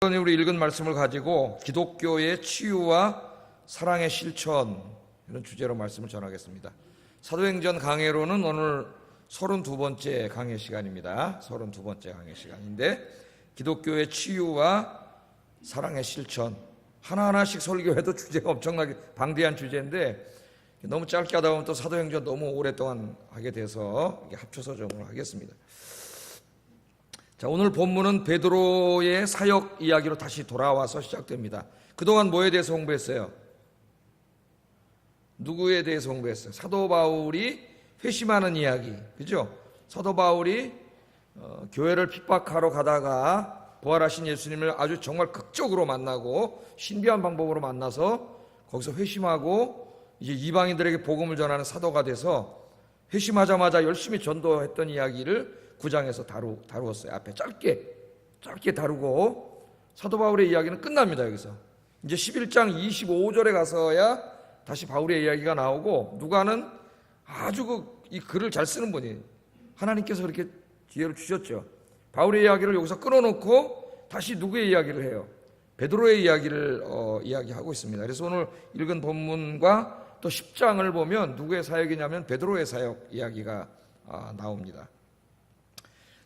전에 우리 읽은 말씀을 가지고 기독교의 치유와 사랑의 실천, 이런 주제로 말씀을 전하겠습니다. 사도행전 강해로는 오늘 32번째 강해 시간입니다. 32번째 강해 시간인데, 기독교의 치유와 사랑의 실천, 하나하나씩 설교해도 주제가 엄청나게 방대한 주제인데 너무 짧게 하다 보면 또 사도행전 너무 오랫동안 하게 돼서 합쳐서 좀 하겠습니다. 자, 오늘 본문은 베드로의 사역 이야기로 다시 돌아와서 시작됩니다. 그동안 뭐에 대해서 홍보했어요? 누구에 대해서 홍보했어요? 사도 바울이 회심하는 이야기, 그죠? 사도 바울이 교회를 핍박하러 가다가 부활하신 예수님을 아주 정말 극적으로 만나고 신비한 방법으로 만나서 거기서 회심하고 이제 이방인들에게 복음을 전하는 사도가 돼서 회심하자마자 열심히 전도했던 이야기를 9장에서 다루었어요. 앞에 짧게 다루고 사도 바울의 이야기는 끝납니다. 여기서 이제 11장 25절에 가서야 다시 바울의 이야기가 나오고, 누가는 아주 이 글을 잘 쓰는 분이에요. 하나님께서 그렇게 기회를 주셨죠. 바울의 이야기를 여기서 끊어놓고 다시 누구의 이야기를 해요? 베드로의 이야기를 이야기하고 있습니다. 그래서 오늘 읽은 본문과 또 10장을 보면 누구의 사역이냐면 베드로의 사역 이야기가 나옵니다.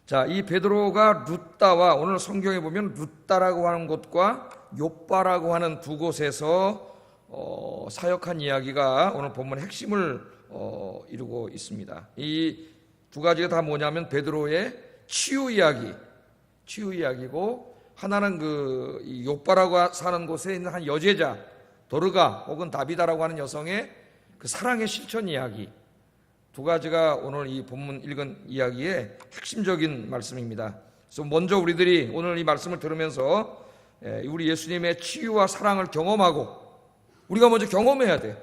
자, 이 베드로가 룻다와, 오늘 성경에 보면 룻다라고 하는 곳과 욥바라고 하는 두 곳에서 사역한 이야기가 오늘 본문의 핵심을 이루고 있습니다. 이 두 가지가 다 뭐냐면 베드로의 치유 이야기고, 하나는 이 욥바라고 사는 곳에 있는 한 여제자 도르가 혹은 다비다라고 하는 여성의 그 사랑의 실천 이야기, 두 가지가 오늘 이 본문 읽은 이야기의 핵심적인 말씀입니다. 그래서 먼저 우리들이 오늘 이 말씀을 들으면서 우리 예수님의 치유와 사랑을 경험하고, 우리가 먼저 경험해야 돼요.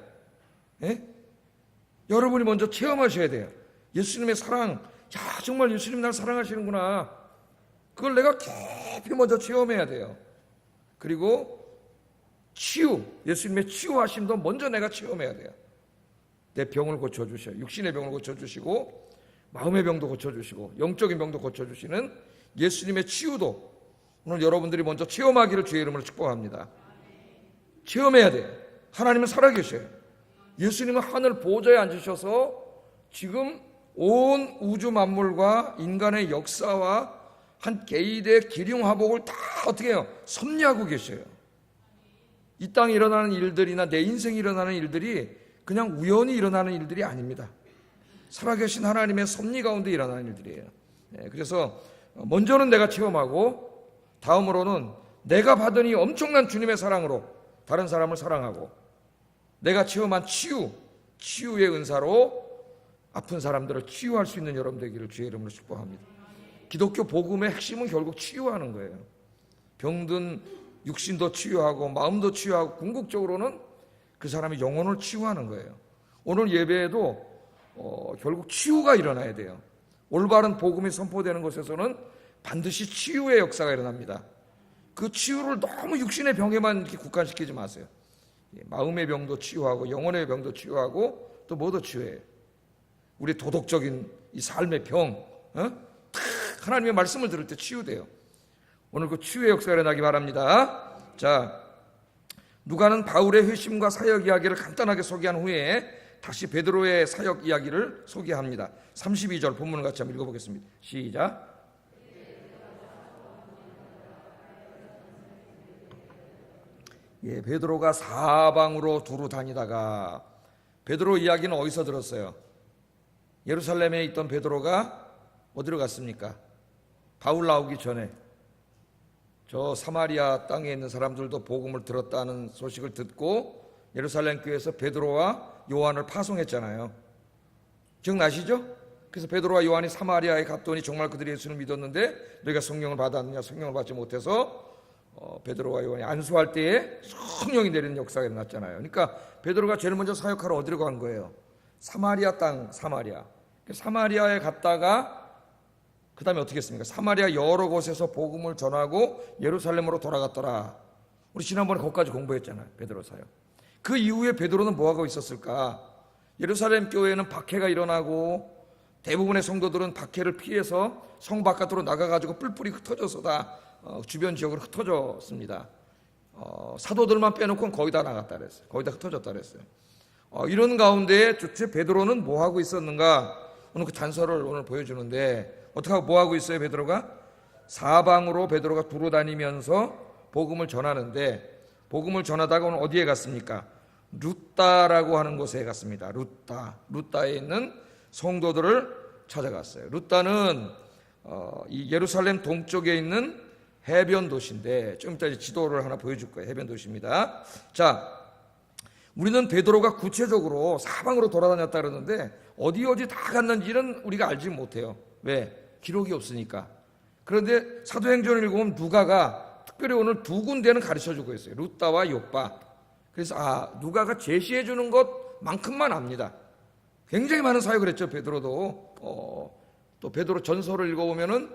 여러분이 먼저 체험하셔야 돼요. 예수님의 사랑, 야, 정말 예수님 날 사랑하시는구나. 그걸 내가 깊이 먼저 체험해야 돼요. 그리고 치유, 예수님의 치유하심도 먼저 내가 체험해야 돼요. 내 병을 고쳐주셔요. 육신의 병을 고쳐주시고 마음의 병도 고쳐주시고 영적인 병도 고쳐주시는 예수님의 치유도 오늘 여러분들이 먼저 체험하기를 주의 이름으로 축복합니다. 체험해야 돼요. 하나님은 살아계셔요. 예수님은 하늘 보좌에 앉으셔서 지금 온 우주 만물과 인간의 역사와 한 개인의 기륭화복을 다 어떻게 해요? 섭리하고 계셔요. 이 땅에 일어나는 일들이나 내 인생에 일어나는 일들이 그냥 우연히 일어나는 일들이 아닙니다. 살아계신 하나님의 섭리 가운데 일어나는 일들이에요. 그래서 먼저는 내가 체험하고, 다음으로는 내가 받은 이 엄청난 주님의 사랑으로 다른 사람을 사랑하고, 내가 체험한 치유의 은사로 아픈 사람들을 치유할 수 있는 여러분 되기를 주의 이름으로 축복합니다. 기독교 복음의 핵심은 결국 치유하는 거예요. 병든 육신도 치유하고 마음도 치유하고, 궁극적으로는 그 사람의 영혼을 치유하는 거예요. 오늘 예배에도 결국 치유가 일어나야 돼요. 올바른 복음이 선포되는 곳에서는 반드시 치유의 역사가 일어납니다. 그 치유를 너무 육신의 병에만 이렇게 국한시키지 마세요. 마음의 병도 치유하고 영혼의 병도 치유하고 또 뭐도 치유해요. 우리 도덕적인 이 삶의 병, 하나님의 말씀을 들을 때 치유돼요. 오늘 그 치유의 역사가 일어나기 바랍니다. 자, 누가는 바울의 회심과 사역 이야기를 간단하게 소개한 후에 다시 베드로의 사역 이야기를 소개합니다. 32절 본문을 같이 한번 읽어보겠습니다. 시작. 베드로가 사방으로 두루 다니다가, 베드로 이야기는 어디서 들었어요? 예루살렘에 있던 베드로가 어디로 갔습니까? 바울 나오기 전에 저 사마리아 땅에 있는 사람들도 복음을 들었다는 소식을 듣고 예루살렘 교회에서 베드로와 요한을 파송했잖아요. 기억나시죠? 그래서 베드로와 요한이 사마리아에 갔더니 정말 그들이 예수를 믿었는데 너희가 성령을 받았느냐? 성령을 받지 못해서 베드로와 요한이 안수할 때에 성령이 내리는 역사가 일어났잖아요. 그러니까 베드로가 제일 먼저 사역하러 어디로 간 거예요? 사마리아 땅, 사마리아에 갔다가 그 다음에 어떻게 했습니까? 사마리아 여러 곳에서 복음을 전하고 예루살렘으로 돌아갔더라. 우리 지난번에 거기까지 공부했잖아요. 베드로 사역. 그 이후에 베드로는 뭐하고 있었을까? 예루살렘 교회는 박해가 일어나고 대부분의 성도들은 박해를 피해서 성 바깥으로 나가가지고 뿔뿔이 흩어져서 다 주변 지역으로 흩어졌습니다. 사도들만 빼놓고는 거의 다 나갔다 그랬어요. 거의 다 흩어졌다 그랬어요. 이런 가운데 도대체 베드로는 뭐 하고 있었는가? 오늘 그 단서를 오늘 보여주는데 어떻게 하고 뭐 하고 있어요? 베드로가 사방으로 베드로가 두루다니면서 복음을 전하는데 복음을 전하다가 오늘 어디에 갔습니까? 루따라고 하는 곳에 갔습니다. 루따에 있는 성도들을 찾아갔어요. 루따는 이 예루살렘 동쪽에 있는 해변 도시인데 좀 이따 지도를 하나 보여줄 거예요. 해변 도시입니다. 자, 우리는 베드로가 구체적으로 사방으로 돌아다녔다 그러는데 어디 다 갔는지는 우리가 알지 못해요. 왜? 기록이 없으니까. 그런데 사도행전을 읽어보면 누가가 특별히 오늘 두 군데는 가르쳐주고 있어요. 루따와 욥바. 그래서 누가가 제시해 주는 것만큼만 압니다. 굉장히 많은 사역을 했죠. 베드로도. 또 베드로 전서를 읽어보면은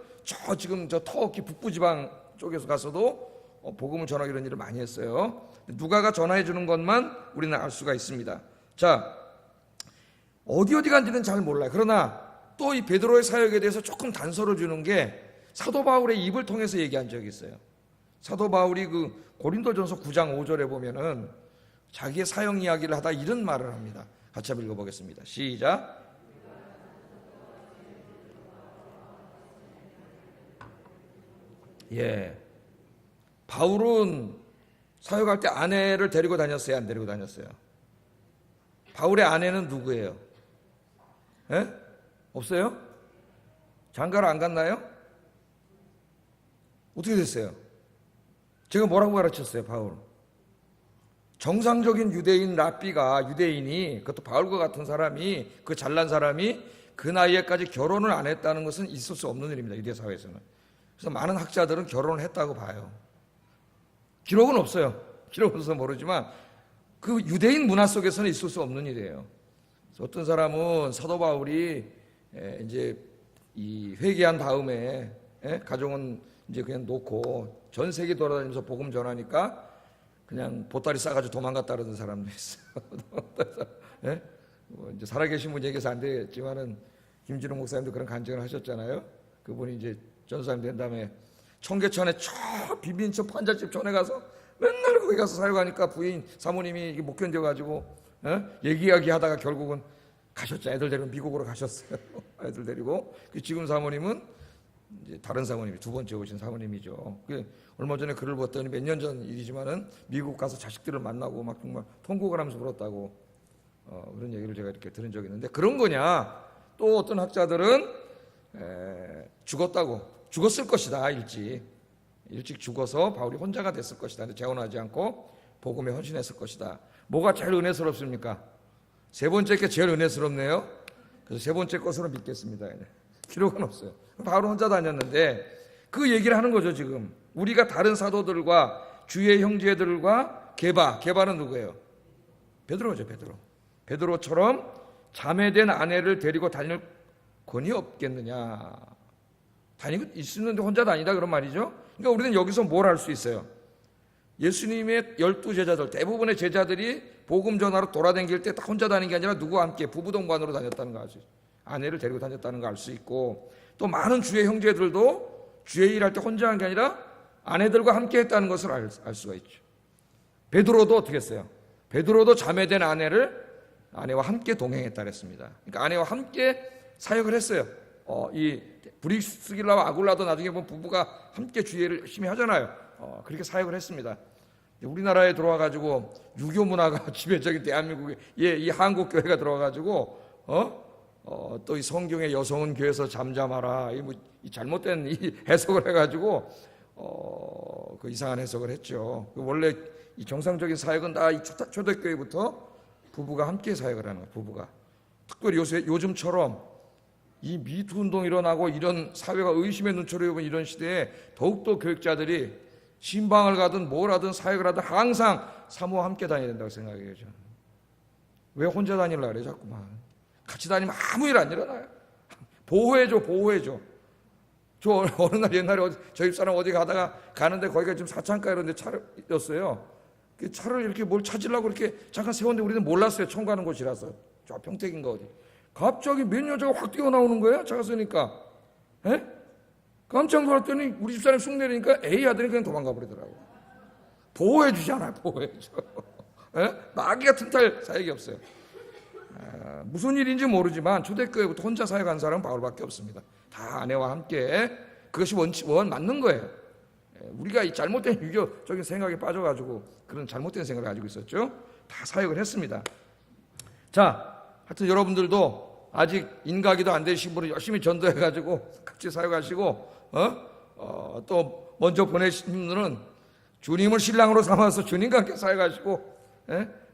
지금 터키 북부지방 쪽에서 가서도 복음을 전하고 이런 일을 많이 했어요. 누가가 전화해 주는 것만 우리는 알 수가 있습니다. 자, 어디 간지는 잘 몰라요. 그러나 또 이 베드로의 사역에 대해서 조금 단서를 주는 게 사도 바울의 입을 통해서 얘기한 적이 있어요. 사도 바울이 그 고린도전서 9장 5절에 보면은 자기의 사역 이야기를 하다 이런 말을 합니다. 같이 한번 읽어보겠습니다. 시작. 바울은 사역할 때 아내를 데리고 다녔어요? 안 데리고 다녔어요? 바울의 아내는 누구예요? 없어요? 장가를 안 갔나요? 어떻게 됐어요? 제가 뭐라고 가르쳤어요? 바울 정상적인 유대인 랍비가 유대인이 그것도 바울과 같은 사람이 그 잘난 사람이 그 나이에까지 결혼을 안 했다는 것은 있을 수 없는 일입니다. 유대 사회에서는. 그래서 많은 학자들은 결혼을 했다고 봐요. 기록은 없어요. 기록은 없어서 모르지만 그 유대인 문화 속에서는 있을 수 없는 일이에요. 그래서 어떤 사람은 사도 바울이 이제 이 회개한 다음에 가정은 이제 그냥 놓고 전 세계 돌아다니면서 복음 전하니까 그냥 보따리 싸가지고 도망갔다 그러는 사람도 있어요. 이제 살아계신 분 얘기해서 안 되겠지만은 김진웅 목사님도 그런 간증을 하셨잖아요. 그분이 이제 전사님 된 다음에 청계천에 저 비빈처 판잣집 전에 가서 맨날 거기 가서 사역하니까 부인 사모님이 이게 못 견뎌가지고 얘기하기 하다가 결국은 가셨죠. 애들 데리고 미국으로 가셨어요. 애들 데리고. 지금 사모님은 이제 다른 사모님이 두 번째 오신 사모님이죠. 얼마 전에 글을 봤더니 몇 년 전 일이지만은 미국 가서 자식들을 만나고 막 정말 통곡을 하면서 울었다고 그런 얘기를 제가 이렇게 들은 적이 있는데 그런 거냐? 또 어떤 학자들은 죽었을 것이다. 일찍 죽어서 바울이 혼자가 됐을 것이다. 재혼하지 않고 복음에 헌신했을 것이다. 뭐가 제일 은혜스럽습니까? 세 번째 게 제일 은혜스럽네요. 그래서 세 번째 것으로 믿겠습니다. 기록은 없어요. 바울은 혼자 다녔는데 그 얘기를 하는 거죠. 지금 우리가 다른 사도들과 주의 형제들과 게바는 누구예요? 베드로죠. 베드로처럼 자매된 아내를 데리고 다닐 권위 없겠느냐. 다니고 있었는데 혼자 다니다 그런 말이죠. 그러니까 우리는 여기서 뭘 할 수 있어요? 예수님의 12제자들 대부분의 제자들이 복음 전하러 돌아다닐 때 딱 혼자 다니는 게 아니라 누구와 함께 부부동반으로 다녔다는 거 아시죠? 아내를 데리고 다녔다는 거 알 수 있고 또 많은 주의 형제들도 주의 일할 때 혼자 한 게 아니라 아내들과 함께 했다는 것을 알 수가 있죠. 베드로도 어떻게 했어요? 베드로도 자매된 아내와 함께 동행했다 그랬습니다. 그러니까 아내와 함께 사역을 했어요. 이 브리스길라와 아굴라도 나중에 보면 부부가 함께 주의를 열심히 하잖아요. 그렇게 사역을 했습니다. 우리나라에 들어와가지고 유교 문화가 지배적인 대한민국에 이 한국 교회가 들어와가지고 또 이 성경의 여성은 교회에서 잠잠하라 이 잘못된 이 해석을 해가지고 그 이상한 해석을 했죠. 원래 이 정상적인 사역은 다 이 초대교회부터 부부가 함께 사역을 하는 거예요. 부부가 특별히 요즘처럼 이 미투 운동 일어나고 이런 사회가 의심의 눈초리를 보는 이런 시대에 더욱더 교육자들이 신방을 가든 뭘 하든 사역을 하든 항상 사모와 함께 다녀야 된다고 생각해요. 저는. 왜 혼자 다니려고 그래 자꾸만. 같이 다니면 아무 일 안 일어나요. 보호해줘. 저 어느 날 옛날에 저희 집사람 어디 가는데 거기가 지금 사창가 이런 데 차였어요. 그 차를 이렇게 뭘 찾으려고 이렇게 잠깐 세웠는데 우리는 몰랐어요. 총 가는 곳이라서. 저 평택인가 어디. 갑자기 몇 여자가 확 뛰어나오는 거예요. 차가 쓰니까. 깜짝 놀랐더니 우리 집사람이 쑥 내리니까 A 아들이 그냥 도망가 버리더라고. 보호해 주지 않아요. 보호해 줘. 마귀가 틈탈 사역이 없어요. 무슨 일인지 모르지만 초대교회부터 혼자 사역한 사람은 바울밖에 없습니다. 다 아내와 함께. 그것이 원 맞는 거예요. 우리가 이 잘못된 유교적인 생각에 빠져가지고 그런 잘못된 생각을 가지고 있었죠. 다 사역을 했습니다. 자, 하여튼 여러분들도 아직 인가기도 안 되신 분은 열심히 전도해가지고 같이 사역하시고, 또 먼저 보내신 분들은 주님을 신랑으로 삼아서 주님과 함께 사역하시고,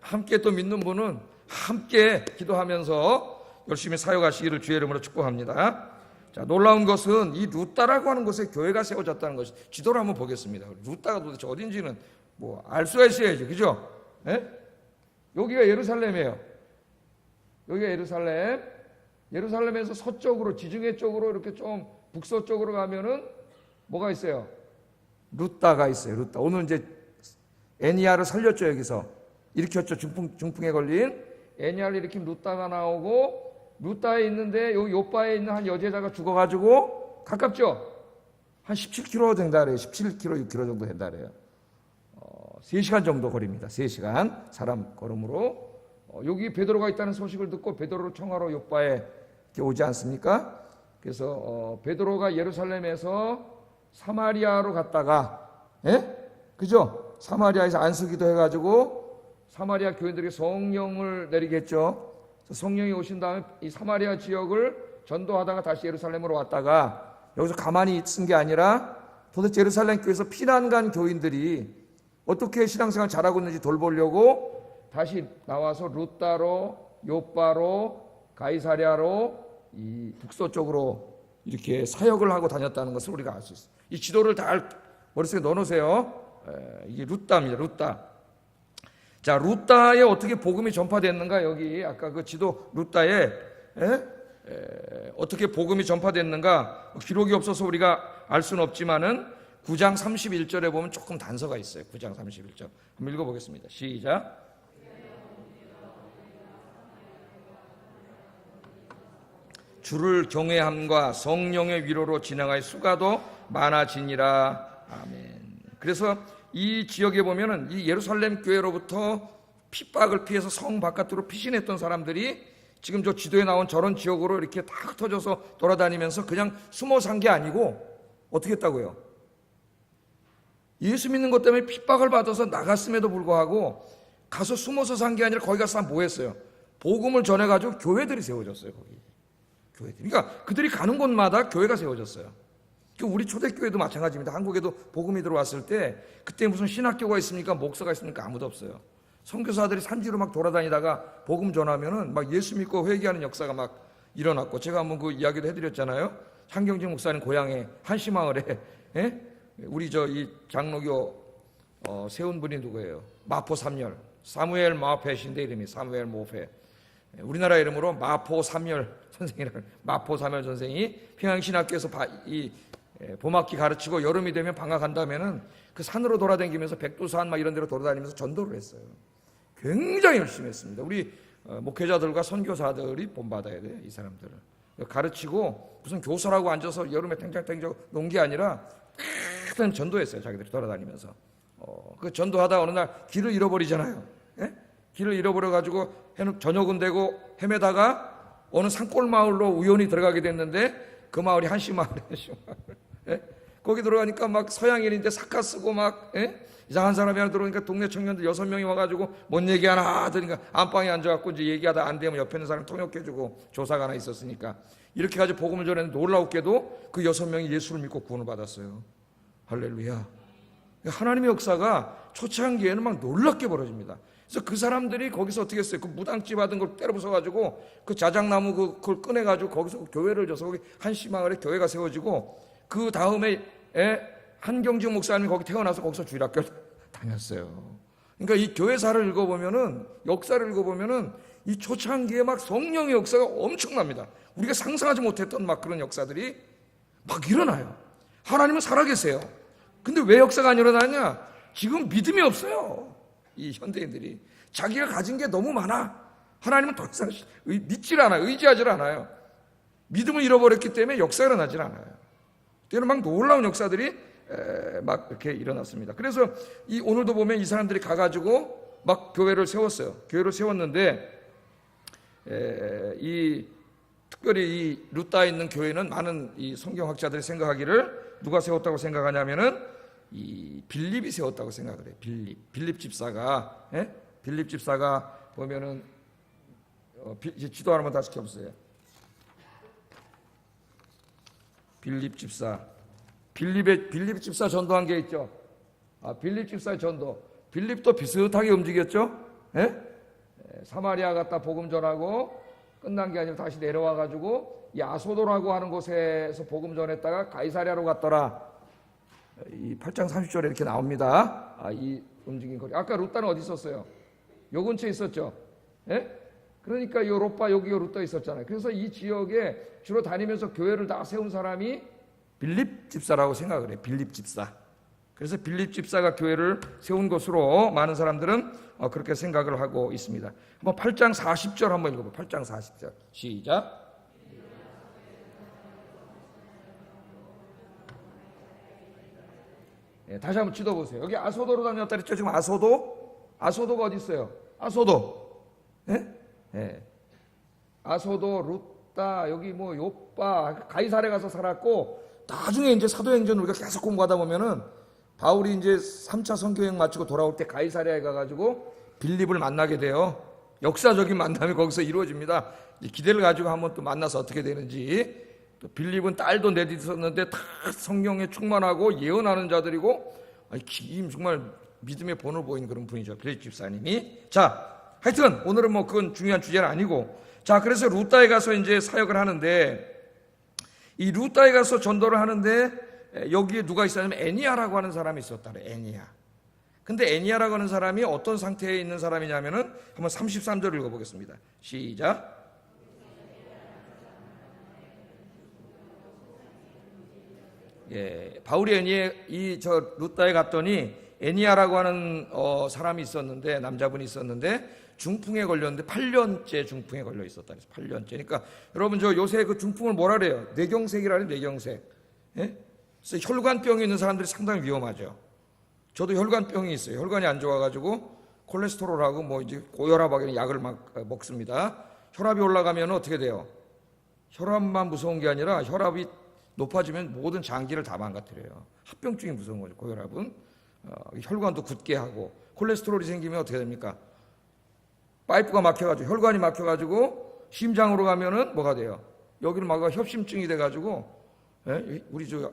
함께 또 믿는 분은 함께 기도하면서 열심히 사역하시기를 주의 이름으로 축복합니다. 자, 놀라운 것은 이 루따라고 하는 곳에 교회가 세워졌다는 것이 지도를 한번 보겠습니다. 루따가 도대체 어딘지는 뭐 알 수가 있어야지, 그죠? 여기가 예루살렘이에요. 여기가 예루살렘. 예루살렘에서 서쪽으로 지중해 쪽으로 이렇게 좀 북서쪽으로 가면은 뭐가 있어요? 루따가 있어요. 루따. 오늘 이제 애니아를 살렸죠. 여기서 일으켰죠. 중풍에 걸린 애니아를 일으킨 루따가 나오고, 루따에 있는데 여기 요바에 있는 한 여제자가 죽어가지고 가깝죠. 한 17km 된다 그래요. 17km, 6km 정도 된다 그래요. 3시간 정도 거리입니다. 3시간 사람 걸음으로. 여기 베드로가 있다는 소식을 듣고 베드로를 청하러 요바에 오지 않습니까? 그래서 베드로가 예루살렘에서 사마리아로 갔다가, 그죠? 사마리아에서 안수기도 해가지고 사마리아 교인들에게 성령을 내리겠죠. 성령이 오신 다음에 이 사마리아 지역을 전도하다가 다시 예루살렘으로 왔다가, 여기서 가만히 있은 게 아니라 도대체 예루살렘 교회에서 피난 간 교인들이 어떻게 신앙생활 잘하고 있는지 돌보려고 다시 나와서 루따로, 요바로, 가이사랴로 이 북서쪽으로 이렇게 사역을 하고 다녔다는 것을 우리가 알 수 있어요. 이 지도를 다 머릿속에 넣어놓으세요. 이게 루따입니다. 루따. 자, 루따에 어떻게 복음이 전파됐는가? 여기 아까 그 지도 루따에 어떻게 복음이 전파됐는가? 기록이 없어서 우리가 알 수는 없지만은 9장 31절에 보면 조금 단서가 있어요. 9장 31절 한번 읽어보겠습니다. 시작. 주를 경외함과 성령의 위로로 진행하여 수가도 많아지니라. 아멘. 그래서 이 지역에 보면은 이 예루살렘 교회로부터 핍박을 피해서 성 바깥으로 피신했던 사람들이 지금 저 지도에 나온 저런 지역으로 이렇게 다 흩어져서 돌아다니면서 그냥 숨어 산 게 아니고 어떻게 했다고요? 예수 믿는 것 때문에 핍박을 받아서 나갔음에도 불구하고 가서 숨어서 산 게 아니라 거기 가서 뭐 했어요? 복음을 전해가지고 교회들이 세워졌어요. 거기 교회들. 그러니까 그들이 가는 곳마다 교회가 세워졌어요. 우리 초대교회도 마찬가지입니다. 한국에도 복음이 들어왔을 때 그때 무슨 신학교가 있습니까? 목사가 있습니까? 아무도 없어요. 선교사들이 산지로 막 돌아다니다가 복음 전하면은 막 예수 믿고 회개하는 역사가 막 일어났고, 제가 한번 그 이야기도 해드렸잖아요. 한경진 목사님 고향에 한시마을에 우리 저 이 장로교 세운 분이 누구예요? 마포 삼열 사무엘 마페신데 이름이 사무엘 모페. 우리나라 이름으로 마포 삼열 선생이라고, 마포 삼열 선생이 평양신학교에서 이 봄학기 가르치고 여름이 되면 방학 간다면은 그 산으로 돌아다니면서 백두산 막 이런 데로 돌아다니면서 전도를 했어요. 굉장히 열심히 했습니다. 우리 목회자들과 선교사들이 본받아야 돼요. 이 사람들을 가르치고 무슨 교사라고 앉아서 여름에 탱장탱장 논 게 아니라 하여튼 전도했어요. 자기들이 돌아다니면서 그 전도하다 어느 날 길을 잃어버리잖아요. 길을 잃어버려가지고 저녁은 되고 헤매다가 어느 산골 마을로 우연히 들어가게 됐는데 그 마을이 한시마을이에요. 거기 들어가니까 막 서양인인데 사카 쓰고 막 이상한 사람이 하나 들어오니까 동네 청년들 6명이 와가지고 뭔 얘기 하나 하더니까 안방에 앉아갖고 이제 얘기하다 안 되면 옆에 있는 사람 통역해주고 조사가 하나 있었으니까 이렇게 가지고 복음을 전했는데 놀라웠게도 그 6명이 예수를 믿고 구원을 받았어요. 할렐루야. 하나님의 역사가 초창기에는 막 놀랍게 벌어집니다. 그래서 그 사람들이 거기서 어떻게 했어요? 그 무당집 받은 걸 때려 부숴가지고 그 자작나무 그걸 꺼내가지고 거기서 교회를 져서 거기 한시마을에 교회가 세워지고, 그 다음에 한경진 목사님이 거기 태어나서 거기서 주일학교를 다녔어요. 그러니까 이 교회사를 읽어보면은, 역사를 읽어보면은 이 초창기에 막 성령의 역사가 엄청납니다. 우리가 상상하지 못했던 막 그런 역사들이 막 일어나요. 하나님은 살아계세요. 근데 왜 역사가 안 일어나냐? 지금 믿음이 없어요. 이 현대인들이 자기가 가진 게 너무 많아. 하나님은 더 이상 믿질 않아요. 의지하질 않아요. 믿음을 잃어버렸기 때문에 역사가 일어나질 않아요. 때는 막 놀라운 역사들이 막 이렇게 일어났습니다. 그래서 이 오늘도 보면 이 사람들이 가가지고 막 교회를 세웠어요. 교회를 세웠는데 이 특별히 이 루따에 있는 교회는 많은 이 성경학자들이 생각하기를 누가 세웠다고 생각하냐면은 이 빌립이 세웠다고 생각을 해요. 빌립 집사가 빌립 집사가 보면은 지도 하나만 다시 켜보세요. 빌립 집사, 빌립 집사 전도한 게 있죠. 빌립 집사의 전도. 빌립도 비슷하게 움직였죠. 사마리아 갔다 복음 전하고 끝난 게 아니라 다시 내려와 가지고 이 아소도라고 하는 곳에서 복음 전했다가 가이사랴로 갔더라. 이 8장 30절에 이렇게 나옵니다. 이 움직인 거리. 아까 루따는 어디 있었어요? 요 근처에 있었죠. 그러니까 요 로빠 여기 요 루따 있었잖아요. 그래서 이 지역에 주로 다니면서 교회를 다 세운 사람이 빌립 집사라고 생각을 해요. 빌립 집사. 그래서 빌립 집사가 교회를 세운 것으로 많은 사람들은 그렇게 생각을 하고 있습니다. 한번 8장 40절 한번 읽어봐요. 8장 40절 시작. 다시 한번 지도보세요. 여기 아소도로 다녔다 그랬죠. 지금 아소도가 어디 있어요? 아소도. 아소도, 루따, 여기 뭐 요빠, 가이사랴 가서 살았고, 나중에 이제 사도행전 우리가 계속 공부하다 보면은 바울이 이제 3차 선교여행 마치고 돌아올 때 가이사랴에 가가지고 빌립을 만나게 돼요. 역사적인 만남이 거기서 이루어집니다. 기대를 가지고 한번 또 만나서 어떻게 되는지. 또 빌립은 딸도 넷 있었는데 다 성령에 충만하고 예언하는 자들이고, 정말 믿음의 본을 보인 그런 분이죠. 빌립 집사님이. 자, 하여튼 오늘은 뭐 그건 중요한 주제는 아니고, 자, 그래서 루따에 가서 이제 사역을 하는데, 이 루따에 가서 전도를 하는데 여기에 누가 있었냐면 애니아라고 하는 사람이 있었다래. 애니아. 근데 애니아라고 하는 사람이 어떤 상태에 있는 사람이냐면은 한번 33절 읽어보겠습니다. 시작. 바울이 루따에 갔더니 애니아라고 하는 사람이 있었는데, 남자분이 있었는데 중풍에 걸렸는데 8년째 중풍에 걸려 있었다. 8년째. 그러니까 여러분 저 요새 그 중풍을 뭐라 그래요? 뇌경색이라는 뇌경색. 그래서 혈관병이 있는 사람들이 상당히 위험하죠. 저도 혈관병이 있어요. 혈관이 안 좋아가지고 콜레스테롤하고 뭐 이제 고혈압하고 약을 막 먹습니다. 혈압이 올라가면 어떻게 돼요? 혈압만 무서운 게 아니라 혈압이 높아지면 모든 장기를 다 망가뜨려요. 합병증이 무서운 거죠. 고혈압은 혈관도 굳게 하고, 콜레스테롤이 생기면 어떻게 됩니까? 파이프가 막혀가지고, 혈관이 막혀가지고 심장으로 가면은 뭐가 돼요? 여기를 막 협심증이 돼가지고, 우리 저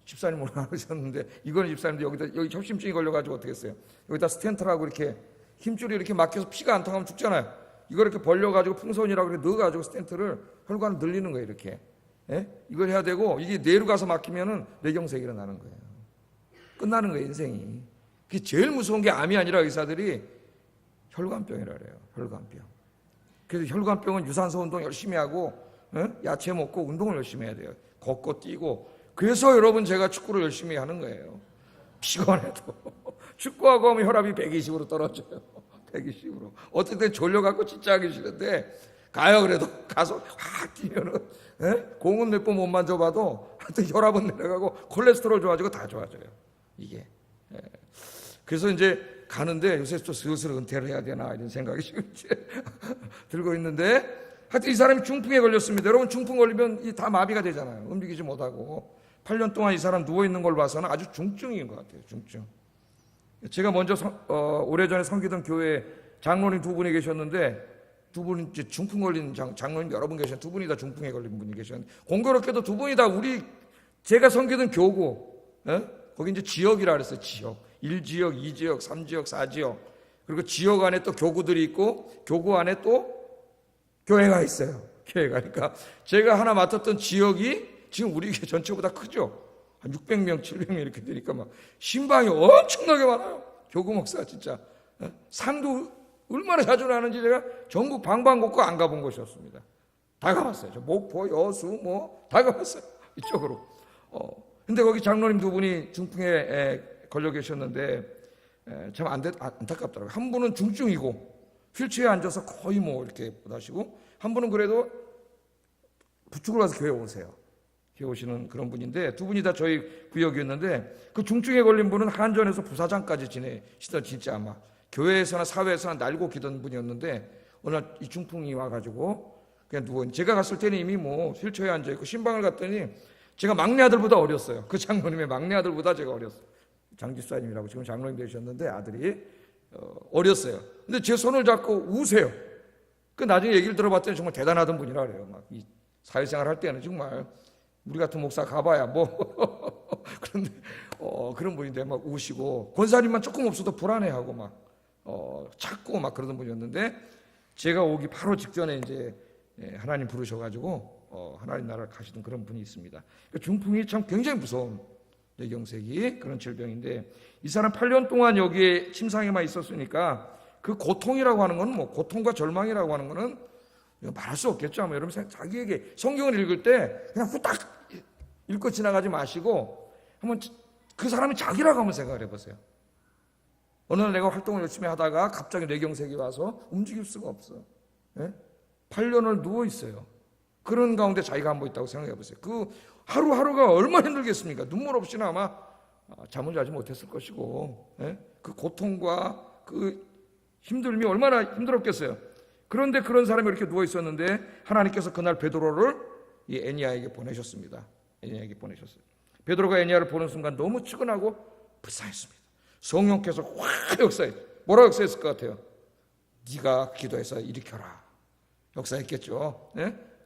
집사님 오늘 하셨는데, 이거는 집사님도 여기 협심증이 걸려가지고 어떻게 했어요? 여기다 스텐트라고 이렇게 힘줄이 이렇게 막혀서 피가 안 통하면 죽잖아요. 이걸 이렇게 벌려가지고 풍선이라고 이렇게 넣어가지고 스텐트를 혈관을 늘리는 거예요. 이렇게. 이걸 해야 되고, 이게 뇌로 가서 막히면은 뇌경색이 일어나는 거예요. 끝나는 거예요, 인생이. 그게 제일 무서운 게 암이 아니라 의사들이 혈관병이라 그래요. 혈관병. 그래서 혈관병은 유산소 운동 열심히 하고, 야채 먹고 운동을 열심히 해야 돼요. 걷고 뛰고. 그래서 여러분 제가 축구를 열심히 하는 거예요. 피곤해도. 축구하고 하면 혈압이 120으로 떨어져요. 120으로. 어떨 때 졸려갖고 진짜 하기 싫은데 가요. 그래도 가서 확 뛰면은 공은 몇 번 못 만져봐도 하여튼 혈압은 내려가고 콜레스테롤 좋아지고 다 좋아져요. 이게. 그래서 이제 가는데 요새 또 슬슬 은퇴를 해야 되나 이런 생각이 지금 이제 들고 있는데, 하여튼 이 사람이 중풍에 걸렸습니다. 여러분 중풍 걸리면 다 마비가 되잖아요. 움직이지 못하고. 8년 동안 이 사람 누워있는 걸 봐서는 아주 중증인 것 같아요. 중증. 제가 먼저 오래전에 섬기던 교회에 장로님 두 분이 계셨는데, 두 분이 이제 중풍 걸린 장로님 여러 분 계셨는데 두 분이 다 중풍에 걸린 분이 계셨는데, 공교롭게도 두 분이 다 제가 섬기던 교구, 거기 이제 지역이라 그랬어요. 지역. 1지역, 2지역, 3지역, 4지역. 그리고 지역 안에 또 교구들이 있고, 교구 안에 또 교회가 있어요. 교회가. 그러니까 제가 하나 맡았던 지역이 지금 우리 교회 전체보다 크죠. 한 600명, 700명 이렇게 되니까 막 신방이 엄청나게 많아요. 교구 목사 진짜. 상도 얼마나 자주 나는지 제가 전국 방방곡곡 안 가본 곳이었습니다. 다 가봤어요. 저 목포, 여수 뭐 다 가봤어요. 이쪽으로. 근데 거기 장로님 두 분이 중풍에 걸려 계셨는데 참 안타깝더라고요. 한 분은 중증이고 휠체어에 앉아서 거의 뭐 이렇게 못 하시고, 한 분은 그래도 부축을 와서 교회 오세요. 해오시는 그런 분인데, 두 분이 다 저희 구역이었는데, 그 중증에 걸린 분은 한전에서 부사장까지 지내시던, 진짜 아마 교회에서나 사회에서나 날고 기던 분이었는데, 어느 날 이 중풍이 와가지고 그냥 누워, 제가 갔을 때는 이미 뭐 휠체어에 앉아있고, 신방을 갔더니 제가 막내 아들보다 어렸어요. 그 장로님의 막내 아들보다 제가 어렸어요. 장집사님이라고 지금 장로님 되셨는데 아들이 어렸어요. 근데 제 손을 잡고 우세요. 그 나중에 얘기를 들어봤더니 정말 대단하던 분이라 그래요. 막 이 사회생활 할 때는 정말 우리 같은 목사 가봐야 뭐 그런데 그런 분인데 막 우시고, 권사님만 조금 없어도 불안해하고 막 찾고 막 그러던 분이었는데, 제가 오기 바로 직전에 이제 하나님 부르셔가지고 하나님 나라를 가시던 그런 분이 있습니다. 중풍이 참 굉장히 무서운 뇌경색이 그런 질병인데, 이 사람 8년 동안 여기에 침상에만 있었으니까 그 고통이라고 하는 건, 뭐 고통과 절망이라고 하는 거는 말할 수 없겠죠. 아마 여러분 자기에게 성경을 읽을 때 그냥 후딱 읽고 지나가지 마시고 한번 그 사람이 자기라고 한번 생각을 해보세요. 어느 날 내가 활동을 열심히 하다가 갑자기 뇌경색이 와서 움직일 수가 없어. 8년을 누워 있어요. 그런 가운데 자기가 한번 있다고 생각해 보세요. 그 하루하루가 얼마나 힘들겠습니까? 눈물 없이는 아마 잠을 자지 못했을 것이고, 그 고통과 그 힘듦이 얼마나 힘들었겠어요. 그런데 그런 사람이 이렇게 누워 있었는데 하나님께서 그날 베드로를 이 애니야에게 보내셨습니다. 애니야에게 보내셨어요. 베드로가 애니야를 보는 순간 너무 측은하고 불쌍했습니다. 성령께서 확 역사했어요. 뭐라고 역사했을 것 같아요? 네가 기도해서 일으켜라. 역사했겠죠.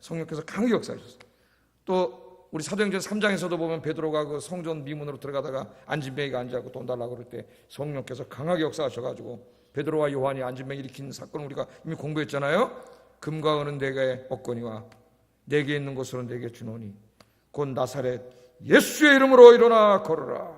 성령께서 강하게 역사하셨어요. 또 우리 사도행전 3장에서도 보면 베드로가 그 성전 미문으로 들어가다가 안진뱅이가 앉아고 돈 달라고 그럴 때 성령께서 강하게 역사하셔가지고 베드로와 요한이 안진뱅이 일으킨 사건을 우리가 이미 공부했잖아요. 금과 은은 내게 얻거니와 내게 있는 것으로 내게 주노니 곧 나사렛 예수의 이름으로 일어나 걸어라.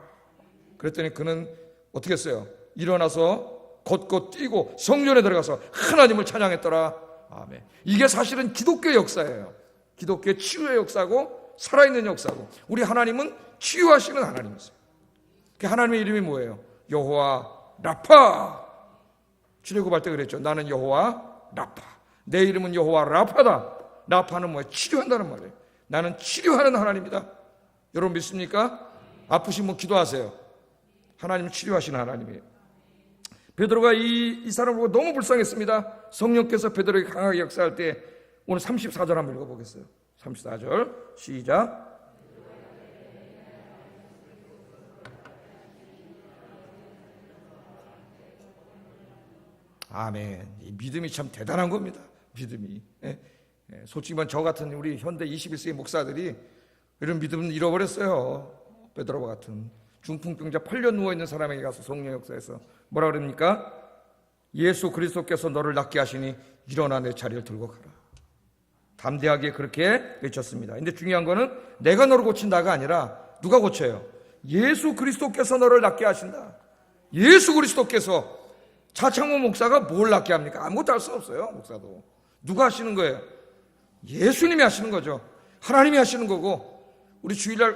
그랬더니 그는 어떻게 했어요? 일어나서 곧곧 뛰고 성전에 들어가서 하나님을 찬양했더라. 아멘. 이게 사실은 기독교의 역사예요. 기독교의 치유의 역사고 살아있는 역사고, 우리 하나님은 치유하시는 하나님이세요. 그 하나님의 이름이 뭐예요? 여호와 라파. 출애굽할 때 그랬죠. 나는 여호와 라파. 내 이름은 여호와 라파다. 라파는 뭐예요? 치료한다는 말이에요. 나는 치료하는 하나님이다. 여러분 믿습니까? 아프신 분 기도하세요. 하나님은 치료하시는 하나님이에요. 베드로가 이 사람을 보고 너무 불쌍했습니다. 성령께서 베드로에게 강하게 역사할 때 오늘 34절 한번 읽어보겠어요. 34절 시작. 아멘. 이 믿음이 참 대단한 겁니다. 믿음이. 솔직히 말하면 저 같은 우리 현대 21세기 목사들이 이런 믿음은 잃어버렸어요. 베드로와 같은 중풍병자 8년 누워있는 사람에게 가서 성령 역사에서 뭐라 그럽니까? 예수 그리스도께서 너를 낫게 하시니 일어나 내 자리를 들고 가라. 담대하게 그렇게 외쳤습니다. 근데 중요한 거는 내가 너를 고친다가 아니라 누가 고쳐요? 예수 그리스도께서 너를 낫게 하신다. 예수 그리스도께서. 차창모 목사가 뭘 낫게 합니까? 아무것도 할 수 없어요. 목사도. 누가 하시는 거예요? 예수님이 하시는 거죠. 하나님이 하시는 거고, 우리 주일날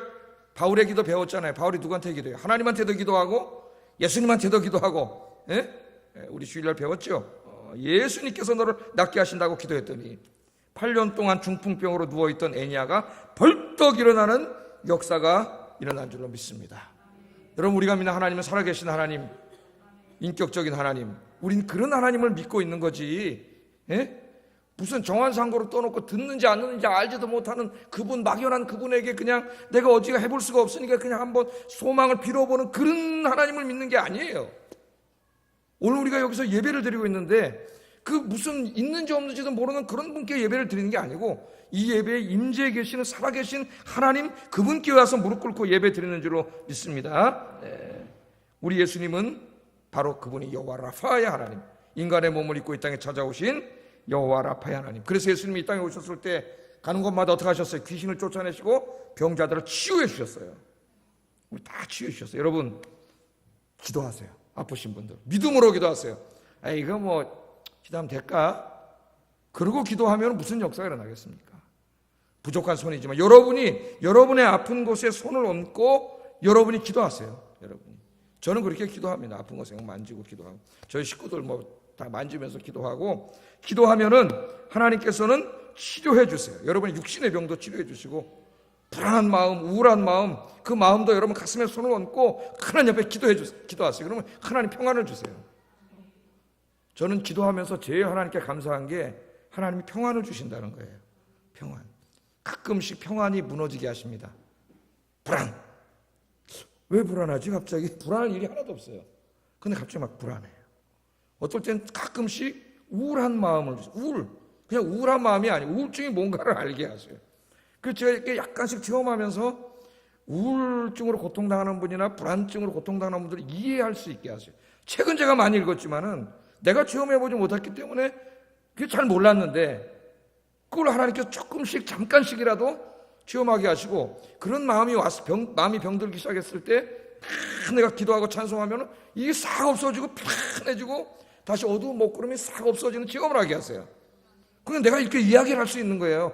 바울의 기도 배웠잖아요. 바울이 누구한테 기도해요? 하나님한테도 기도하고 예수님한테도 기도하고. 우리 주일날 배웠죠. 예수님께서 너를 낫게 하신다고 기도했더니 8년 동안 중풍병으로 누워있던 애니야가 벌떡 일어나는 역사가 일어난 줄로 믿습니다. 여러분, 우리가 믿는 하나님은 살아계신 하나님, 인격적인 하나님, 우린 그런 하나님을 믿고 있는 거지. 무슨 정한상고로 떠놓고 듣는지 안 듣는지 알지도 못하는 그분, 막연한 그분에게 그냥 내가 어디가 해볼 수가 없으니까 그냥 한번 소망을 빌어보는 그런 하나님을 믿는 게 아니에요. 오늘 우리가 여기서 예배를 드리고 있는데 그 무슨 있는지 없는지도 모르는 그런 분께 예배를 드리는 게 아니고, 이 예배에 임재해 계시는 살아계신 하나님, 그분께 와서 무릎 꿇고 예배 드리는 줄로 믿습니다. 우리 예수님은 바로 그분이 여호와 라파의 하나님, 인간의 몸을 입고 이 땅에 찾아오신 여호와 라파의 하나님. 그래서 예수님이 이 땅에 오셨을 때 가는 곳마다 어떻게 하셨어요? 귀신을 쫓아내시고 병자들을 치유해 주셨어요. 우리 다 치유해 주셨어요. 여러분, 기도하세요. 아프신 분들 믿음으로 기도하세요. 이거 뭐 기도하면 될까? 그러고 기도하면 무슨 역사가 일어나겠습니까? 부족한 손이지만 여러분의 아픈 곳에 손을 얹고 여러분이 기도하세요. 여러분이. 저는 그렇게 기도합니다. 아픈 곳에 만지고 기도하고, 저희 식구들 뭐 다 만지면서 기도하고, 기도하면은 하나님께서는 치료해 주세요. 여러분의 육신의 병도 치료해 주시고 불안한 마음, 우울한 마음, 그 마음도 여러분 가슴에 손을 얹고 하나님 앞에 기도하세요. 그러면 하나님 평안을 주세요. 저는 기도하면서 제일 하나님께 감사한 게 하나님이 평안을 주신다는 거예요. 평안. 가끔씩 평안이 무너지게 하십니다. 불안. 왜 불안하지? 갑자기 불안할 일이 하나도 없어요. 근데 갑자기 막 불안해요. 어떨 땐 가끔씩 우울한 마음을 주세요. 그냥 우울한 마음이 아니고 우울증이 뭔가를 알게 하세요. 그래서 제가 이렇게 약간씩 체험하면서 우울증으로 고통당하는 분이나 불안증으로 고통당하는 분들을 이해할 수 있게 하세요. 책은 제가 많이 읽었지만은 내가 체험해보지 못했기 때문에 그게 잘 몰랐는데 그걸 하나님께서 조금씩 잠깐씩이라도 체험하게 하시고 그런 마음이 와서 마음이 병들기 시작했을 때 내가 기도하고 찬송하면 이게 싹 없어지고 편해지고 다시 어두운 먹구름이 싹 없어지는 체험을 하게 하세요. 그냥 내가 이렇게 이야기를 할 수 있는 거예요.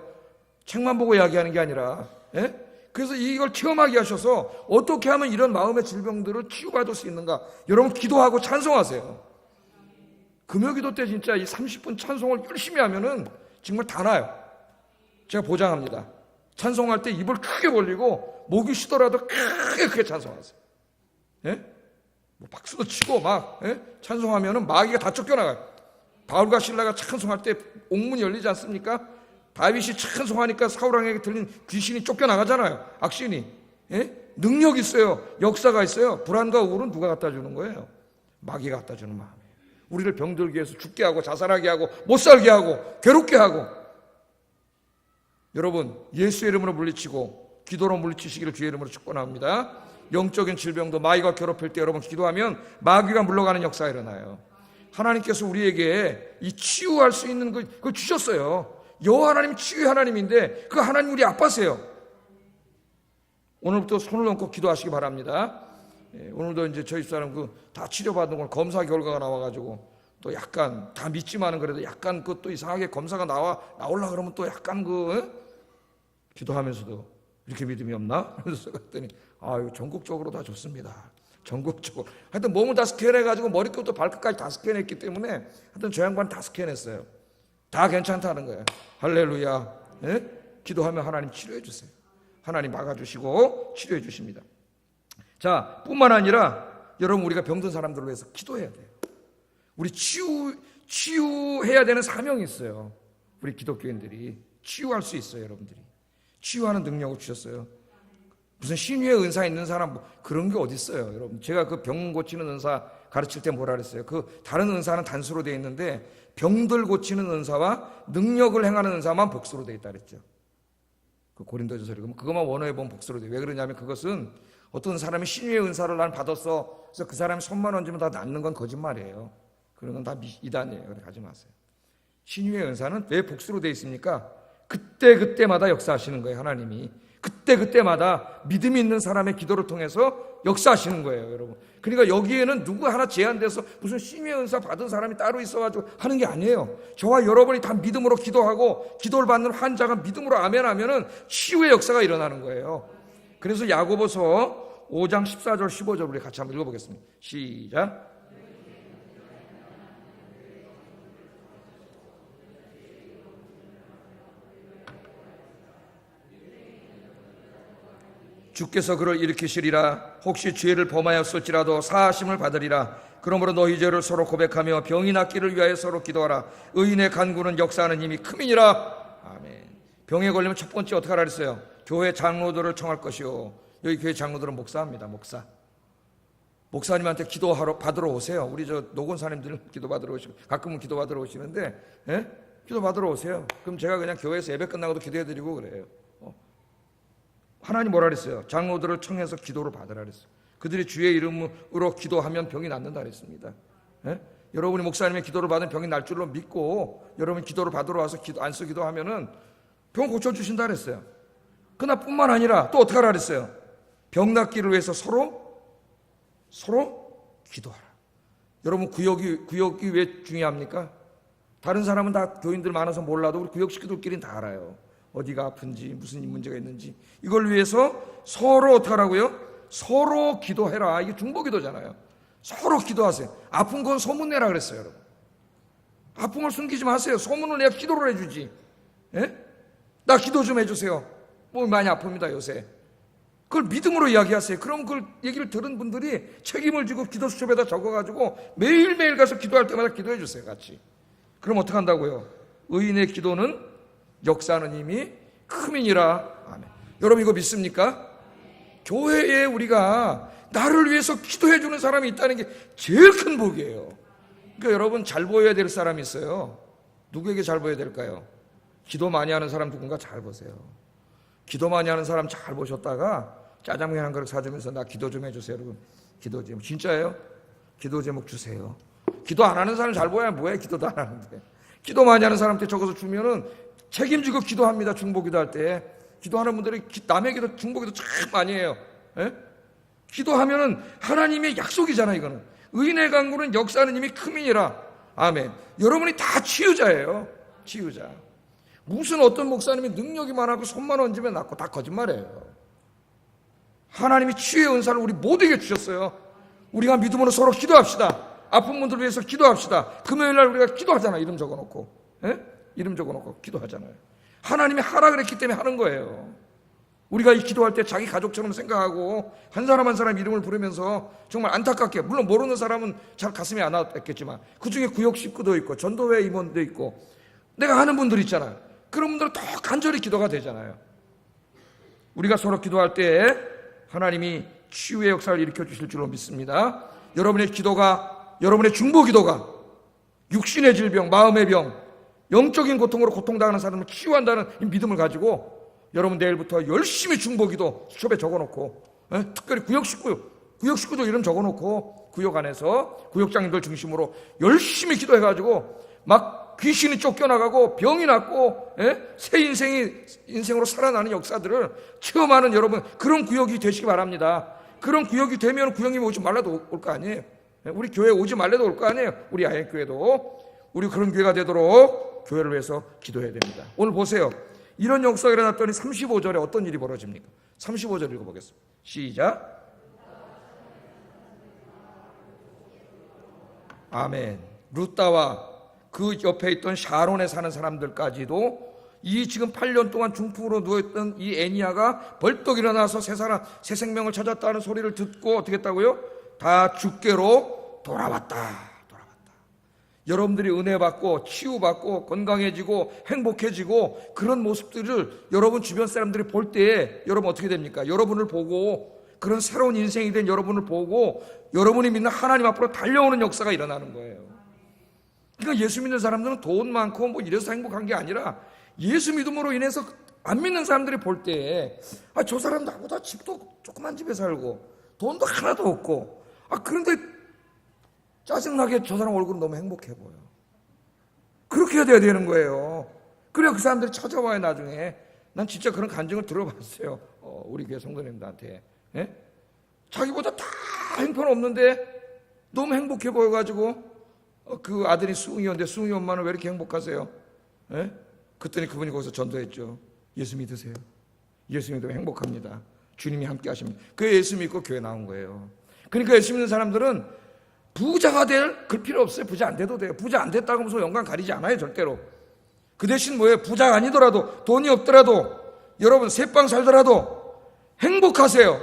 책만 보고 이야기하는 게 아니라. 예? 그래서 이걸 체험하게 하셔서 어떻게 하면 이런 마음의 질병들을 치유받을 수 있는가. 여러분 기도하고 찬송하세요. 금요기도 때 진짜 이 30분 찬송을 열심히 하면은 정말 다 나요. 제가 보장합니다. 찬송할 때 입을 크게 벌리고 목이 쉬더라도 크게 찬송하세요. 예? 뭐 박수도 치고 막 찬송하면은 마귀가 다 쫓겨나가요. 바울과 신라가 찬송할 때 옥문이 열리지 않습니까? 다윗이 찬송하니까 사울왕에게 들린 귀신이 쫓겨나가잖아요. 악신이. 예? 능력이 있어요. 역사가 있어요. 불안과 우울은 누가 갖다 주는 거예요? 마귀가 갖다 주는 마음이에요. 우리를 병들게 해서 죽게 하고 자살하게 하고 못 살게 하고 괴롭게 하고. 여러분 예수의 이름으로 물리치고 기도로 물리치시기를 주의 이름으로 축원합니다. 영적인 질병도 마귀가 괴롭힐 때 여러분 기도하면 마귀가 물러가는 역사가 일어나요. 하나님께서 우리에게 이 치유할 수 있는 그걸 주셨어요. 여호와 하나님 치유의 하나님인데 그 하나님 우리 아빠세요. 오늘부터 손을 얹고 기도하시기 바랍니다. 오늘도 이제 저희 사람 다 치료받은 걸 검사 결과가 나와가지고 또 약간 다 믿지만은 그래도 약간 또 이상하게 검사가 나올라 그러면 또 약간 기도하면서도 이렇게 믿음이 없나? 그래서 갔더니 이거 전국적으로 다 좋습니다. 전국적으로. 하여튼 몸을 다 스캔해가지고 머리끝부터 발끝까지 다 스캔했기 때문에 하여튼 저 양반 다 스캔했어요. 다 괜찮다는 거예요. 할렐루야. 예? 기도하면 하나님 치료해 주세요. 하나님 막아주시고 치료해 주십니다. 자, 뿐만 아니라 여러분 우리가 병든 사람들을 위해서 기도해야 돼요. 우리 치유해야 되는 사명이 있어요. 우리 기독교인들이 치유할 수 있어요. 여러분들이 치유하는 능력을 주셨어요. 무슨 신유의 은사 있는 사람 그런 게 어디 있어요, 여러분? 제가 그 병 고치는 은사 가르칠 때 뭐라 그랬어요? 그 다른 은사는 단수로 되어 있는데 병들 고치는 은사와 능력을 행하는 은사만 복수로 되어 있다 그랬죠. 그 고린도전서 읽으면 그것만 원어에 보면 복수로 돼요. 왜 그러냐면 그것은 어떤 사람이 신유의 은사를 난 받았어. 그래서 그 사람이 손만 얹으면 다 낫는 건 거짓말이에요. 그런 건 다 이단이에요. 그래 가지 마세요. 신유의 은사는 왜 복수로 되어 있습니까? 그때마다 역사하시는 거예요, 하나님이. 그때마다 믿음이 있는 사람의 기도를 통해서 역사하시는 거예요, 여러분. 그러니까 여기에는 누구 하나 제한돼서 무슨 신유의 은사 받은 사람이 따로 있어가지고 하는 게 아니에요. 저와 여러분이 다 믿음으로 기도하고 기도를 받는 환자가 믿음으로 아멘하면은 치유의 역사가 일어나는 거예요. 그래서 야고보서 5장 14절 15절 우리 같이 한번 읽어보겠습니다. 시작. 주께서 그를 일으키시리라. 혹시 죄를 범하였을지라도 사하심을 받으리라. 그러므로 너희 죄를 서로 고백하며 병이 낫기를 위하여 서로 기도하라. 의인의 간구는 역사하는 힘이 큼이니라. 아멘. 병에 걸리면 첫 번째 어떻게 하라 그랬어요? 교회 장로들을 청할 것이요. 여기 교회 장로들은 목사입니다. 목사님한테 기도하러 받으러 오세요. 우리 저 노건사님들 기도 받으러 오시고 가끔은 기도 받으러 오시는데 기도 받으러 오세요. 그럼 제가 그냥 교회에서 예배 끝나고도 기도해드리고 그래요. 하나님 뭐라 그랬어요? 장로들을 청해서 기도를 받으라 그랬어요. 그들이 주의 이름으로 기도하면 병이 낫는다 그랬습니다. 여러분이 목사님의 기도를 받으면 병이 날 줄로 믿고 여러분이 기도를 받으러 와서 안수 기도하면은 병 고쳐주신다 그랬어요. 그나뿐만 아니라 또 어떻게 하라 그랬어요? 병 낫기를 위해서 서로 기도하라. 여러분 구역이 왜 중요합니까? 다른 사람은 다 교인들 많아서 몰라도 우리 구역 식구들끼리는 다 알아요. 어디가 아픈지 무슨 문제가 있는지 이걸 위해서 서로 어떻게 하라고요? 서로 기도해라. 이게 중보기도잖아요. 서로 기도하세요. 아픈 건 소문내라 그랬어요. 여러분 아픈 걸 숨기지 마세요. 소문을 내야 기도를 해주지. 나 기도 좀 해주세요. 몸이 많이 아픕니다 요새. 그걸 믿음으로 이야기하세요. 그럼 그걸 얘기를 들은 분들이 책임을 지고 기도 수첩에다 적어가지고 매일매일 가서 기도할 때마다 기도해 주세요 같이. 그럼 어떻게 한다고요? 의인의 기도는 역사하는 힘이 큼이니라. 아멘. 여러분 이거 믿습니까? 교회에 우리가 나를 위해서 기도해 주는 사람이 있다는 게 제일 큰 복이에요. 그러니까 여러분 잘 보여야 될 사람이 있어요. 누구에게 잘 보여야 될까요? 기도 많이 하는 사람 누군가 잘 보세요. 기도 많이 하는 사람 잘 보셨다가 짜장면 한 그릇 사주면서 나 기도 좀 해주세요. 여러분 기도 제목 진짜예요? 기도 제목 주세요. 기도 안 하는 사람 잘 보여야 뭐해. 기도도 안 하는데. 기도 많이 하는 사람한테 적어서 주면은 책임지고 기도합니다. 중보기도 할 때. 기도하는 분들이 남의 기도 중보기도 참 많이 해요. 예? 기도하면은 하나님의 약속이잖아. 이거는 의인의 강구는 역사하는 힘이 큼이니라. 아멘. 여러분이 다 치유자예요. 치유자. 무슨 어떤 목사님이 능력이 많아고 손만 얹으면 낫고 다 거짓말이에요. 하나님이 치유의 은사를 우리 모두에게 주셨어요. 우리가 믿음으로 서로 기도합시다. 아픈 분들 위해서 기도합시다. 금요일날 우리가 기도하잖아. 이름 적어놓고. 예? 이름 적어놓고 기도하잖아요. 하나님이 하라 그랬기 때문에 하는 거예요. 우리가 이 기도할 때 자기 가족처럼 생각하고 한 사람 한 사람 이름을 부르면서 정말 안타깝게, 물론 모르는 사람은 잘 가슴이 안 왔겠지만 그 중에 구역 식구도 있고 전도회 임원도 있고 내가 아는 분들 있잖아요. 그런 분들은 더 간절히 기도가 되잖아요. 우리가 서로 기도할 때 하나님이 치유의 역사를 일으켜 주실 줄로 믿습니다. 여러분의 기도가, 여러분의 중보 기도가 육신의 질병, 마음의 병, 영적인 고통으로 고통당하는 사람을 치유한다는 이 믿음을 가지고 여러분 내일부터 열심히 중보기도 수첩에 적어놓고, 특별히 구역 식구도 이름 적어놓고 구역 안에서 구역장님들 중심으로 열심히 기도해가지고 막 귀신이 쫓겨나가고 병이 낫고 새 인생으로 살아나는 역사들을 체험하는 여러분 그런 구역이 되시기 바랍니다. 그런 구역이 되면 구역님이 오지 말라도 올 거 아니에요. 우리 교회 오지 말라도 올 거 아니에요. 우리 아이교회도 우리 그런 교회가 되도록 교회를 위해서 기도해야 됩니다. 오늘 보세요. 이런 역사가 일어났더니 35절에 어떤 일이 벌어집니까? 35절 읽어보겠습니다. 시작. 아멘. 루다와 그 옆에 있던 샤론에 사는 사람들까지도 이 지금 8년 동안 중풍으로 누워있던 이 애니야가 벌떡 일어나서 새 생명을 찾았다는 소리를 듣고 어떻게 했다고요? 다 주께로 돌아왔다. 여러분들이 은혜 받고 치유받고 건강해지고 행복해지고 그런 모습들을 여러분 주변 사람들이 볼 때 여러분 어떻게 됩니까? 여러분을 보고 그런 새로운 인생이 된 여러분을 보고 여러분이 믿는 하나님 앞으로 달려오는 역사가 일어나는 거예요. 그러니까 예수 믿는 사람들은 돈 많고 뭐 이래서 행복한 게 아니라 예수 믿음으로 인해서 안 믿는 사람들이 볼 때 저 사람 나보다 집도 조그만 집에 살고 돈도 하나도 없고 그런데 짜증나게 저 사람 얼굴은 너무 행복해 보여. 그렇게 해야 되는 거예요. 그래야 그 사람들이 찾아와요. 나중에 난 진짜 그런 간증을 들어봤어요. 우리 교회 성도님들한테 자기보다 다 형편없는데 너무 행복해 보여가지고 그 아들이 수웅이었는데 수웅이 엄마는 왜 이렇게 행복하세요? 그랬더니 그분이 거기서 전도했죠. 예수 믿으세요. 예수 믿으면 행복합니다. 주님이 함께 하십니다. 그 예수 믿고 교회 나온 거예요. 그러니까 예수 믿는 사람들은 부자가 될 그 필요 없어요. 부자 안 돼도 돼요. 부자 안 됐다고 하면서 영광 가리지 않아요. 절대로. 그 대신 뭐예요? 부자가 아니더라도 돈이 없더라도 여러분 새빵 살더라도 행복하세요.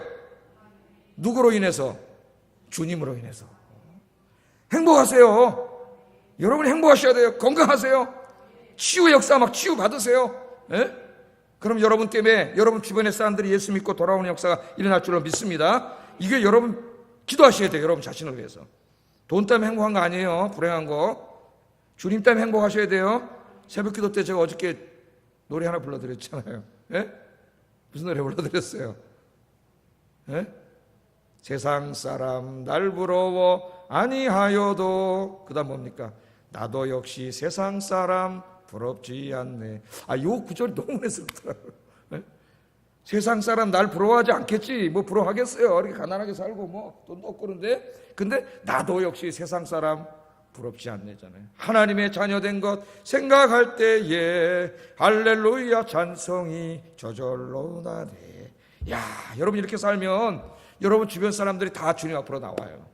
누구로 인해서? 주님으로 인해서. 행복하세요. 여러분이 행복하셔야 돼요. 건강하세요. 치유의 역사 막 치유 받으세요. 그럼 여러분 때문에 여러분 주변의 사람들이 예수 믿고 돌아오는 역사가 일어날 줄로 믿습니다. 이게 여러분 기도하셔야 돼요. 여러분 자신을 위해서. 돈 때문에 행복한 거 아니에요. 불행한 거. 주님 때문에 행복하셔야 돼요. 새벽 기도 때 제가 어저께 노래 하나 불러드렸잖아요. 무슨 노래 불러드렸어요? 세상 사람 날 부러워 아니하여도 그 다음 뭡니까? 나도 역시 세상 사람 부럽지 않네. 요 구절이 너무 은혜스럽더라고요. 세상 사람 날 부러워하지 않겠지. 뭐 부러워하겠어요. 이렇게 가난하게 살고 뭐 돈도 없고 그런데 근데 나도 역시 세상 사람 부럽지 않네잖아요. 하나님의 자녀된 것 생각할 때에 할렐루야 찬송이 저절로 나네. 야, 여러분 이렇게 살면 여러분 주변 사람들이 다 주님 앞으로 나와요.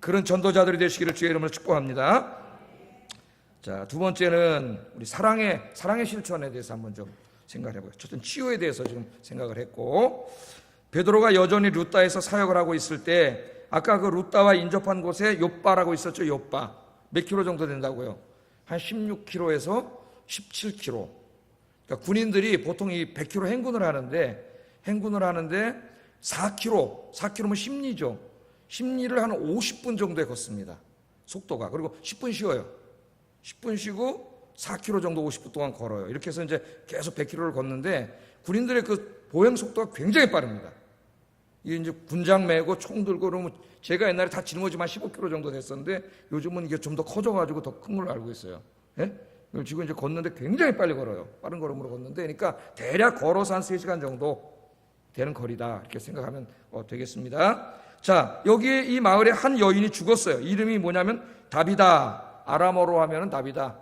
그런 전도자들이 되시기를 주의 이름으로 축복합니다. 자, 두 번째는 우리 사랑의 실천에 대해서 한번 좀 생각을 해보겠습니다. 첫째 치유에 대해서 지금 생각을 했고, 베드로가 여전히 룻다에서 사역을 하고 있을 때 아까 그 룻다와 인접한 곳에 욥바라고 있었죠. 욥바 몇 킬로 정도 된다고요? 한 16km에서 17km. 그러니까 군인들이 보통 이 100km 행군을 하는데 4km면 심리죠. 심리를 한 50분 정도에 걷습니다. 속도가. 그리고 10분 쉬어요. 10분 쉬고 4km 정도 50분 동안 걸어요. 이렇게 해서 이제 계속 100km를 걷는데 군인들의 그 보행 속도가 굉장히 빠릅니다. 이게 이제 군장 메고 총 들고 그러면 제가 옛날에 다 짊어지면 15km 정도 됐었는데 요즘은 이게 좀 더 커져가지고 더 큰 걸로 알고 있어요. 예? 지금 이제 걷는데 굉장히 빨리 걸어요. 빠른 걸음으로 걷는데, 그러니까 대략 걸어서 한 3시간 정도 되는 거리다 이렇게 생각하면 되겠습니다. 자, 여기에 이 마을에 한 여인이 죽었어요. 이름이 뭐냐면 다비다. 아람어로 하면은 다비다.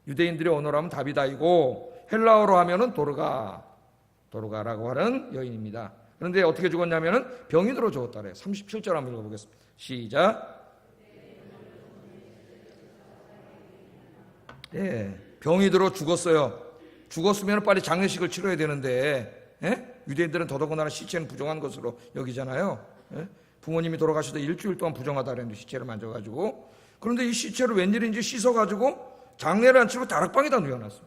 유대인들의 언어로 하면 다비다이고 헬라어로 하면은 도르가라고 하는 여인입니다. 그런데 어떻게 죽었냐면은 병이 들어 죽었다 그래요. 37절 한번 읽어보겠습니다. 시작. 병이 들어 죽었어요. 죽었으면 빨리 장례식을 치러야 되는데, 유대인들은 더더군다나 시체는 부정한 것으로 여기잖아요. 부모님이 돌아가셔도 일주일 동안 부정하다 그랬는데 시체를 만져가지고, 그런데 이 시체를 웬일인지 씻어가지고 장례를 안 치고 다락방에다 뉘어놨어요.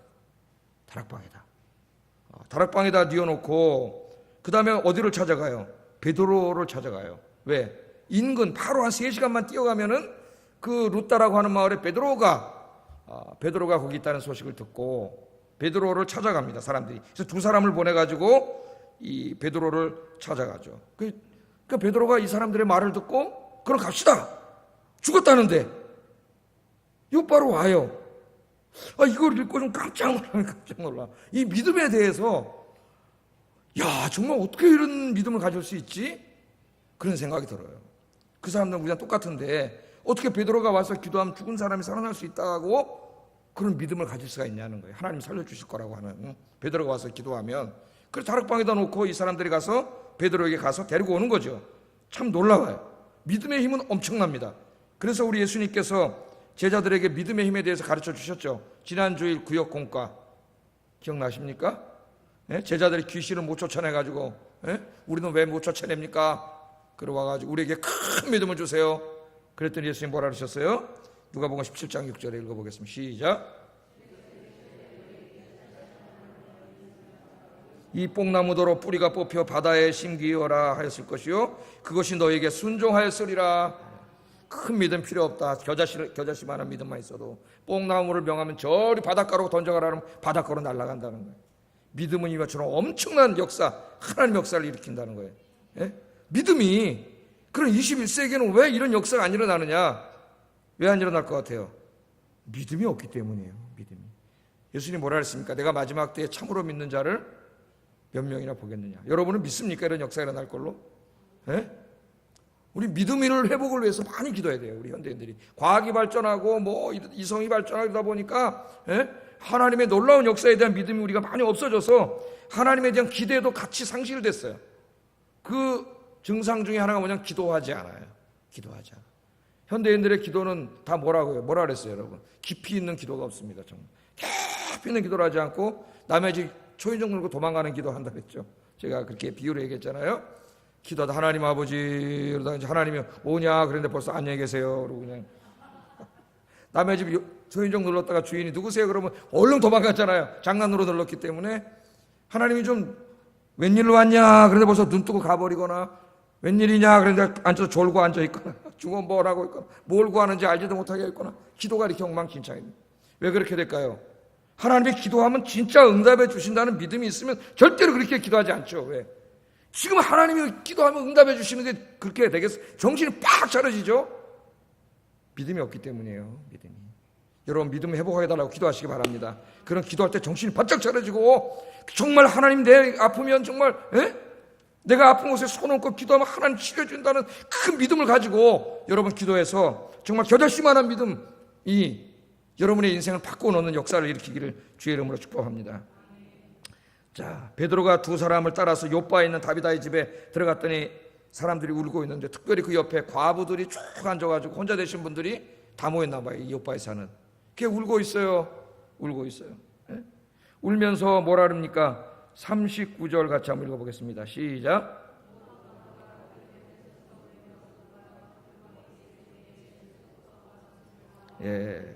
다락방에다 뉘어놓고 그 다음에 어디를 찾아가요? 베드로를 찾아가요. 왜? 인근 바로 한 3시간만 뛰어가면은 그 룻다라고 하는 마을에 베드로가 거기 있다는 소식을 듣고 베드로를 찾아갑니다. 사람들이. 그래서 2사람을 보내가지고 이 베드로를 찾아가죠. 그 베드로가 이 사람들의 말을 듣고 그럼 갑시다. 죽었다는데 욥바로 와요. 이걸 읽고 좀 깜짝 놀라. 이 믿음에 대해서 정말 어떻게 이런 믿음을 가질 수 있지? 그런 생각이 들어요. 그 사람들은 그냥 똑같은데 어떻게 베드로가 와서 기도하면 죽은 사람이 살아날 수 있다고 그런 믿음을 가질 수가 있냐는 거예요. 하나님 살려주실 거라고 하는. 베드로가 와서 기도하면. 그래서 다락방에다 놓고 이 사람들이 가서 베드로에게 가서 데리고 오는 거죠. 참 놀라워요. 믿음의 힘은 엄청납니다. 그래서 우리 예수님께서 제자들에게 믿음의 힘에 대해서 가르쳐 주셨죠. 지난 주일 구역 공과 기억나십니까? 제자들이 귀신을 못 쫓아내가지고 우리는 왜 못 쫓아냅니까? 그러 와가지고 우리에게 큰 믿음을 주세요. 그랬더니 예수님 뭐라 그러셨어요? 누가복음 17장 6절에 읽어보겠습니다. 시작. 이 뽕나무더러 뿌리가 뽑혀 바다에 심기어라 하였을 것이요 그것이 너에게 순종하였으리라. 큰 믿음 필요 없다. 겨자씨만한 믿음만 있어도 뽕나무를 명하면 저리 바닷가로 던져가라면 바닷가로 날아간다는 거예요. 믿음은 이것처럼 엄청난 역사, 하나님 역사를 일으킨다는 거예요. 믿음이. 그럼 21세기에는 왜 이런 역사가 안 일어나느냐? 왜 안 일어날 것 같아요? 믿음이 없기 때문이에요. 믿음이. 예수님이 뭐라 했습니까? 내가 마지막 때에 참으로 믿는 자를 몇 명이나 보겠느냐? 여러분은 믿습니까? 이런 역사가 일어날 걸로? 우리 믿음을 회복을 위해서 많이 기도해야 돼요. 우리 현대인들이. 과학이 발전하고 이성이 발전하다 보니까 하나님의 놀라운 역사에 대한 믿음이 우리가 많이 없어져서 하나님에 대한 기대도 같이 상실됐어요. 그 증상 중에 하나가 뭐냐면 기도하지 않아요. 기도하지 않아요. 현대인들의 기도는 다 뭐라 그랬어요, 여러분? 깊이 있는 기도가 없습니다. 정말 깊이 있는 기도를 하지 않고 남의 집 초인종 들고 도망가는 기도한다 그랬죠. 제가 그렇게 비유를 얘기했잖아요. 기도하다 하나님 아버지 이러다가 이제 하나님이 오냐 그랬는데 벌써 안녕히 계세요. 그러고 그냥 남의 집 초인종 눌렀다가 주인이 누구세요? 그러면 얼른 도망갔잖아요. 장난으로 눌렀기 때문에. 하나님이 좀 웬일로 왔냐 그런데 벌써 눈 뜨고 가버리거나 웬일이냐 그런데 앉아서 졸고 앉아있거나 죽어 뭐라고 있거나 뭘 구하는지 알지도 못하게 있거나 기도가 이렇게 엉망진창입니다. 왜 그렇게 될까요? 하나님이 기도하면 진짜 응답해 주신다는 믿음이 있으면 절대로 그렇게 기도하지 않죠. 왜? 지금 하나님이 기도하면 응답해 주시는 게 그렇게 되겠어요? 정신이 팍 차려지죠? 믿음이 없기 때문이에요. 믿음이. 여러분 믿음 회복하게 달라고 기도하시기 바랍니다. 그런 기도할 때 정신이 바짝 차려지고 정말 하나님 내 아프면 정말 내가 아픈 곳에 손 얹고 기도하면 하나님 치료해준다는 큰 믿음을 가지고 여러분 기도해서 정말 겨자씨만한 믿음이 여러분의 인생을 바꿔놓는 역사를 일으키기를 주의 이름으로 축복합니다. 자, 베드로가 2사람을 따라서 욥바에 있는 다비다의 집에 들어갔더니 사람들이 울고 있는데 특별히 그 옆에 과부들이 쭉 앉아가지고 혼자 되신 분들이 다 모였나 봐요. 이 욥바에 사는. 그게 울고 있어요. 울면서 뭐라 그럽니까? 39절 같이 한번 읽어보겠습니다. 시작. 예.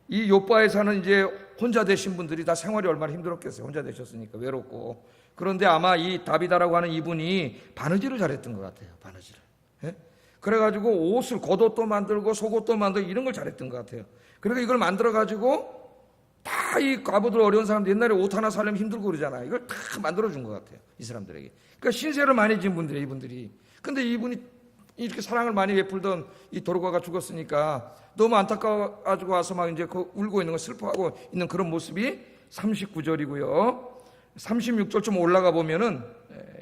이 욥바에 사는 이제 혼자 되신 분들이 다 생활이 얼마나 힘들었겠어요. 혼자 되셨으니까 외롭고. 그런데 아마 이 다비다라고 하는 이분이 바느질을 잘했던 것 같아요. 바느질을. 예? 그래가지고 옷을, 겉옷도 만들고 속옷도 만들고 이런 걸 잘했던 것 같아요. 그러니까 이걸 만들어가지고 다 이 과부들 어려운 사람들 옛날에 옷 하나 사려면 힘들고 그러잖아요. 이걸 다 만들어준 것 같아요. 이 사람들에게. 그러니까 신세를 많이 진 분들이에요. 이분들이. 근데 이분이 이렇게 사랑을 많이 베풀던 이 도르가가 죽었으니까 너무 안타까워가지고 와서 막 이제 그 울고 있는 거, 슬퍼하고 있는 그런 모습이 39절이고요. 36절 좀 올라가 보면은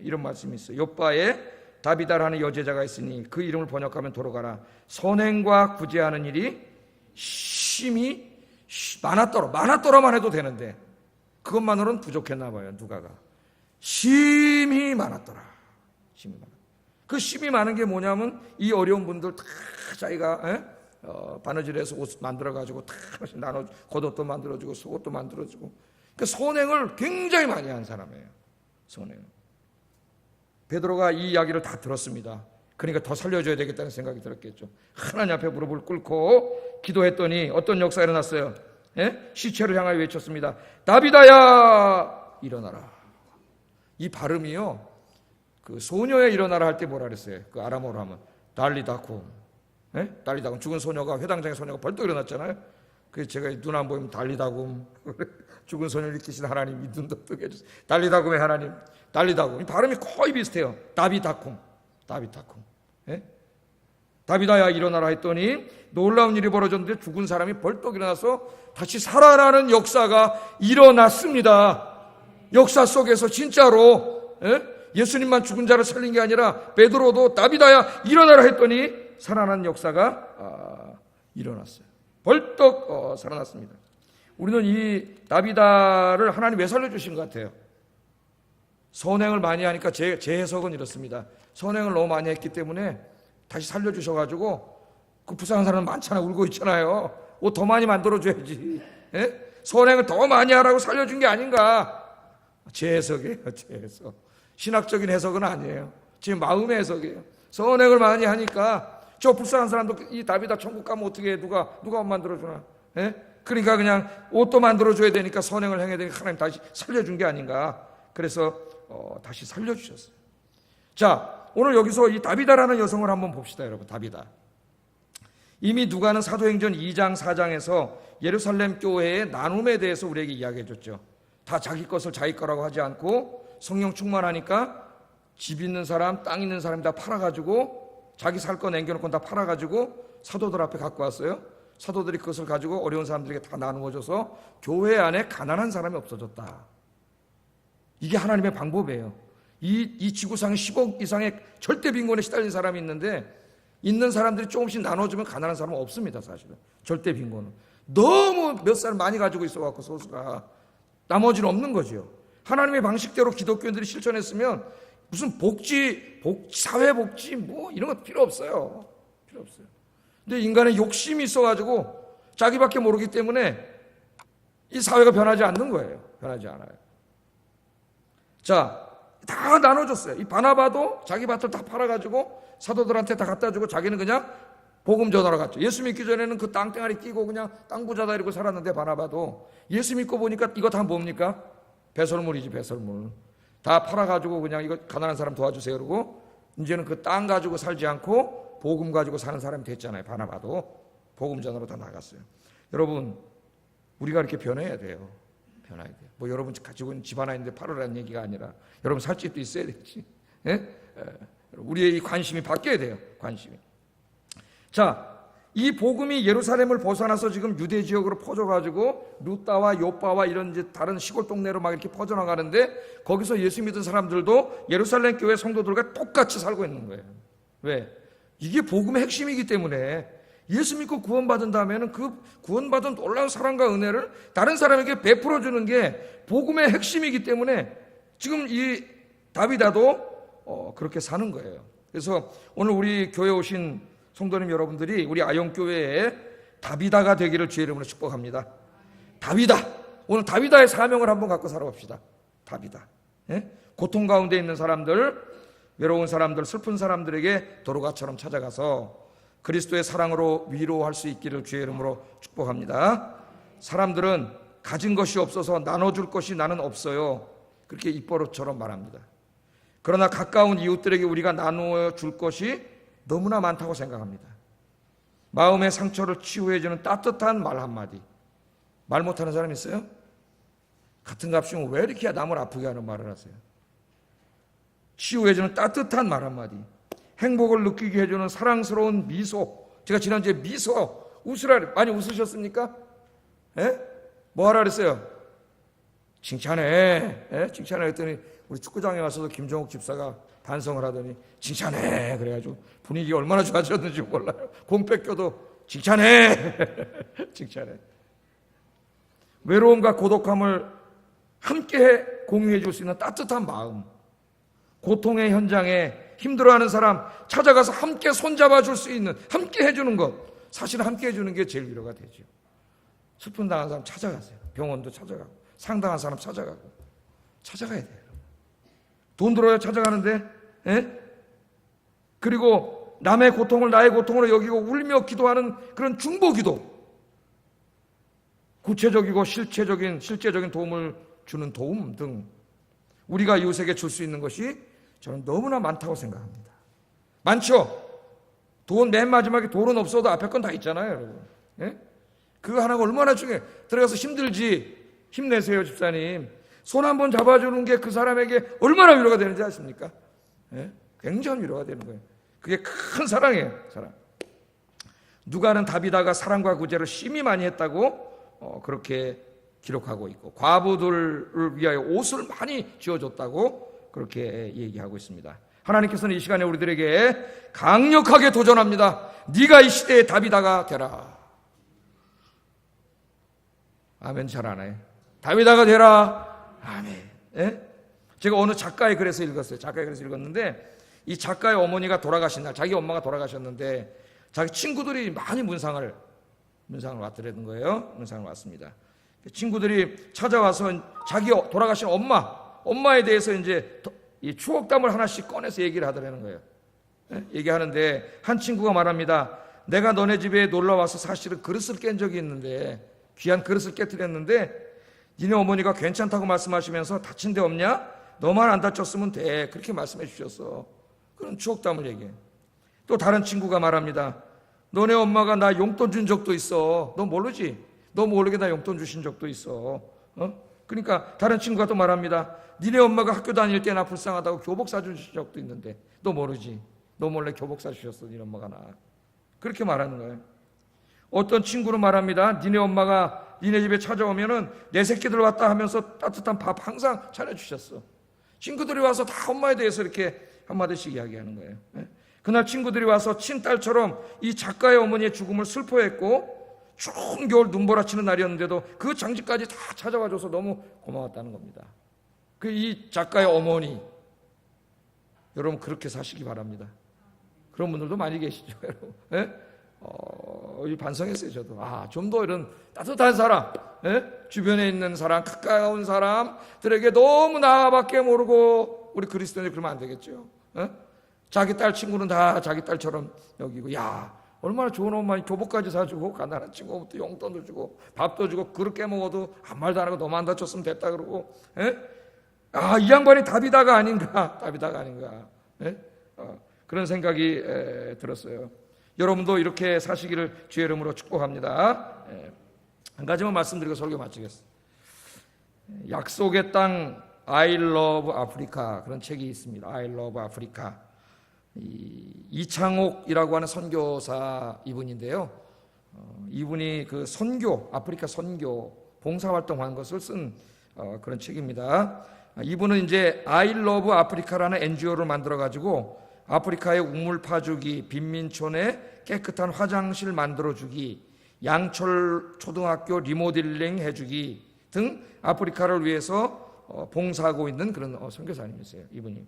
이런 말씀이 있어요. 욥바에 다비다라는 여제자가 있으니 그 이름을 번역하면 도르가라. 선행과 구제하는 일이 심히 많았더라만 해도 되는데 그것만으로는 부족했나 봐요. 누가가 심히 많았더라. 심히 많았더라. 그 심이 많은 게 뭐냐면 이 어려운 분들 다 자기가 바느질해서 옷 만들어가지고 다 나눠 겉옷도 만들어주고 속옷도 만들어주고 그 선행을 굉장히 많이 한 사람이에요. 선행. 베드로가 이 이야기를 다 들었습니다. 그러니까 더 살려줘야 되겠다는 생각이 들었겠죠. 하나님 앞에 무릎을 꿇고 기도했더니 어떤 역사가 일어났어요. 시체를 향하여 외쳤습니다. 다비다야 일어나라. 이 발음이요. 그 소녀의 일어나라 할 때 뭐라 그랬어요? 그 아람어로 하면 달리다쿰. 달리다쿰. 죽은 소녀가 회당장의 소녀가 벌떡 일어났잖아요. 그래서 제가 눈 안 보이면 달리다쿰. 죽은 소녀를 일으키신 하나님 이 눈도 뜨게 해주세요. 달리다쿰의 하나님. 달리다쿰. 이 발음이 거의 비슷해요. 다비다쿰. 다비다쿰. 다비다야 일어나라 했더니 놀라운 일이 벌어졌는데 죽은 사람이 벌떡 일어나서 다시 살아나는 역사가 일어났습니다. 역사 속에서 진짜로 예수님만 죽은 자를 살린 게 아니라 베드로도 다비다야 일어나라 했더니 살아난 역사가 일어났어요. 벌떡 살아났습니다. 우리는 이 다비다를 하나님 왜 살려주신 것 같아요? 선행을 많이 하니까 제 해석은 이렇습니다. 선행을 너무 많이 했기 때문에 다시 살려주셔가지고 그 불쌍한 사람 많잖아요. 울고 있잖아요. 옷 더 많이 만들어줘야지. 선행을 더 많이 하라고 살려준 게 아닌가. 제 해석이에요. 제 해석. 신학적인 해석은 아니에요. 제 마음의 해석이에요. 선행을 많이 하니까 저 불쌍한 사람도 이 다비다 천국 가면 어떻게 해? 누가 옷 만들어주나? 그러니까 그냥 옷도 만들어줘야 되니까 선행을 행해야 되니까 하나님 다시 살려준 게 아닌가. 그래서 다시 살려주셨어요. 자, 오늘 여기서 이 다비다라는 여성을 한번 봅시다. 여러분, 다비다. 이미 누가는 사도행전 2장 4장에서 예루살렘 교회의 나눔에 대해서 우리에게 이야기해 줬죠. 다 자기 것을 자기 거라고 하지 않고 성령 충만하니까 집 있는 사람, 땅 있는 사람이 다 팔아가지고 자기 살 거 남겨놓고 다 팔아가지고 사도들 앞에 갖고 왔어요. 사도들이 그것을 가지고 어려운 사람들에게 다 나누어줘서 교회 안에 가난한 사람이 없어졌다. 이게 하나님의 방법이에요. 이 지구상에 10억 이상의 절대 빈곤에 시달린 사람이 있는데 있는 사람들이 조금씩 나눠주면 가난한 사람은 없습니다. 사실은 절대 빈곤은 너무 몇 살 많이 가지고 있어갖고 소수가 나머지는 없는 거죠. 하나님의 방식대로 기독교인들이 실천했으면 무슨 사회복지 뭐 이런 거 필요 없어요. 필요 없어요. 근데 인간의 욕심이 있어가지고 자기밖에 모르기 때문에 이 사회가 변하지 않는 거예요. 변하지 않아요. 자, 다 나눠줬어요. 이 바나바도 자기 밭을 다 팔아가지고 사도들한테 다 갖다 주고 자기는 그냥 복음 전하러 갔죠. 예수 믿기 전에는 그 땅땡아리 끼고 그냥 땅 부자다 이러고 살았는데 바나바도 예수 믿고 보니까 이거 다 뭡니까? 배설물이지, 배설물. 다 팔아가지고 그냥 이거 가난한 사람 도와주세요 그러고 이제는 그 땅 가지고 살지 않고 복음 가지고 사는 사람이 됐잖아요. 바나바도 복음 전하러 다 나갔어요. 여러분, 우리가 이렇게 변해야 돼요. 변해야 돼요. 뭐 여러분 가지고 있는 집 하나 있는데 팔으라는 얘기가 아니라 여러분 살 집도 있어야 되지. 우리의 이 관심이 바뀌어야 돼요. 관심이. 자, 이 복음이 예루살렘을 벗어나서 지금 유대 지역으로 퍼져가지고 루따와 요빠와 이런 이제 다른 시골 동네로 막 이렇게 퍼져나가는데 거기서 예수 믿은 사람들도 예루살렘 교회 성도들과 똑같이 살고 있는 거예요. 왜? 이게 복음의 핵심이기 때문에 예수 믿고 구원받은 다음에는 그 구원받은 놀라운 사랑과 은혜를 다른 사람에게 베풀어 주는 게 복음의 핵심이기 때문에 지금 이 다비다도 그렇게 사는 거예요. 그래서 오늘 우리 교회 오신 성도님 여러분들이 우리 아용교회에 다비다가 되기를 주의 이름으로 축복합니다. 다비다, 오늘 다비다의 사명을 한번 갖고 살아봅시다. 다비다. 예? 고통 가운데 있는 사람들, 외로운 사람들, 슬픈 사람들에게 도로가처럼 찾아가서 그리스도의 사랑으로 위로할 수 있기를 주의 이름으로 축복합니다. 사람들은 가진 것이 없어서 나눠줄 것이 나는 없어요. 그렇게 입버릇처럼 말합니다. 그러나 가까운 이웃들에게 우리가 나누어 줄 것이 너무나 많다고 생각합니다. 마음의 상처를 치유해주는 따뜻한 말 한마디. 말 못하는 사람 있어요? 같은 값이면 왜 이렇게 남을 아프게 하는 말을 하세요? 치유해주는 따뜻한 말 한마디, 행복을 느끼게 해주는 사랑스러운 미소. 제가 지난주에 미소 웃으라 많이 웃으셨습니까? 예? 뭐 하라 그랬어요? 칭찬해. 예? 칭찬해 했더니 우리 축구장에 와서도 김종욱 집사가 반성을 하더니 칭찬해 그래가지고 분위기가 얼마나 좋아졌는지 몰라요. 공 뺏겨도 칭찬해. 칭찬해. 외로움과 고독함을 함께 공유해 줄 수 있는 따뜻한 마음, 고통의 현장에 힘들어하는 사람 찾아가서 함께 손잡아 줄 수 있는, 함께 해주는 것, 사실 함께 해주는 게 제일 위로가 되죠. 슬픔 당한 사람 찾아가세요. 병원도 찾아가고 상당한 사람 찾아가야 돼요. 돈 들어야 찾아가는데, 예? 그리고 남의 고통을 나의 고통으로 여기고 울며 기도하는 그런 중보기도, 구체적이고 실제적인 도움을 주는 도움 등 우리가 이웃에게 줄 수 있는 것이 저는 너무나 많다고 생각합니다. 많죠? 돈 맨 마지막에 돈은 없어도 앞에 건 다 있잖아요, 여러분. 예? 그거 하나가 얼마나 중요해. 들어가서 힘들지, 힘내세요, 집사님. 손 한번 잡아주는 게 그 사람에게 얼마나 위로가 되는지 아십니까? 예? 굉장히 위로가 되는 거예요. 그게 큰 사랑이에요, 사랑. 누가는 다비다가 사랑과 구제를 심히 많이 했다고 그렇게 기록하고 있고, 과부들을 위하여 옷을 많이 지어줬다고 그렇게 얘기하고 있습니다. 하나님께서는 이 시간에 우리들에게 강력하게 도전합니다. 네가 이 시대의 다비다가 되라. 아멘. 잘 안 해요. 다비다가 되라. 아멘. 예? 제가 어느 작가의 글에서 읽었어요. 작가의 글에서 읽었는데, 이 작가의 어머니가 돌아가신 날, 자기 엄마가 돌아가셨는데 자기 친구들이 많이 문상을 왔더라는 거예요. 문상을 왔습니다. 친구들이 찾아와서 자기 돌아가신 엄마에 대해서 이제 이 추억담을 하나씩 꺼내서 얘기를 하더라는 거예요. 예? 얘기하는데 한 친구가 말합니다. 내가 너네 집에 놀러 와서 사실은 그릇을 깬 적이 있는데, 귀한 그릇을 깨뜨렸는데 니네 어머니가 괜찮다고 말씀하시면서 다친 데 없냐? 너만 안 다쳤으면 돼. 그렇게 말씀해 주셨어. 그런 추억담을 얘기해요. 또 다른 친구가 말합니다. 너네 엄마가 나 용돈 준 적도 있어. 너 모르지? 너 모르게 나 용돈 주신 적도 있어. 그러니까 다른 친구가 또 말합니다. 니네 엄마가 학교 다닐 때 나 불쌍하다고 교복 사주신 적도 있는데 너 모르지? 너 몰래 교복 사주셨어. 니네 엄마가 나. 그렇게 말하는 거예요. 어떤 친구는 말합니다. 니네 엄마가 니네 집에 찾아오면은 내 새끼들 왔다 하면서 따뜻한 밥 항상 차려주셨어. 친구들이 와서 다 엄마에 대해서 이렇게 한마디씩 이야기하는 거예요. 그날 친구들이 와서 친딸처럼 이 작가의 어머니의 죽음을 슬퍼했고, 추운 겨울 눈보라치는 날이었는데도 그 장지까지 다 찾아와줘서 너무 고마웠다는 겁니다. 이 작가의 어머니, 여러분 그렇게 사시기 바랍니다. 그런 분들도 많이 계시죠, 여러분. 반성했어요, 저도. 좀 더 이런 따뜻한 사람, 주변에 있는 사람, 가까운 사람들에게 너무 나밖에 모르고 우리 그리스도인들 그러면 안 되겠죠. 자기 딸 친구는 다 자기 딸처럼 여기고, 얼마나 좋은 엄마니 교복까지 사주고, 가난한 친구부터 용돈도 주고 밥도 주고, 그릇 깨먹어도 아무 말도 안 하고 너만 다쳤으면 됐다 그러고, 이 양반이 다비다가 아닌가. 그런 생각이 들었어요. 여러분도 이렇게 사시기를 주의 이름으로 축복합니다. 한 가지만 말씀드리고 설교 마치겠습니다. 약속의 땅 I love 아프리카, 그런 책이 있습니다. I love 아프리카. 이창옥이라고 하는 선교사 이분인데요. 이분이 그 선교, 아프리카 선교 봉사활동한 것을 쓴 그런 책입니다. 이분은 이제 I love 아프리카라는 NGO를 만들어 가지고 아프리카의 우물 파주기, 빈민촌에 깨끗한 화장실 만들어주기, 양철 초등학교 리모델링 해주기 등 아프리카를 위해서 봉사하고 있는 그런 선교사님이세요, 이분이.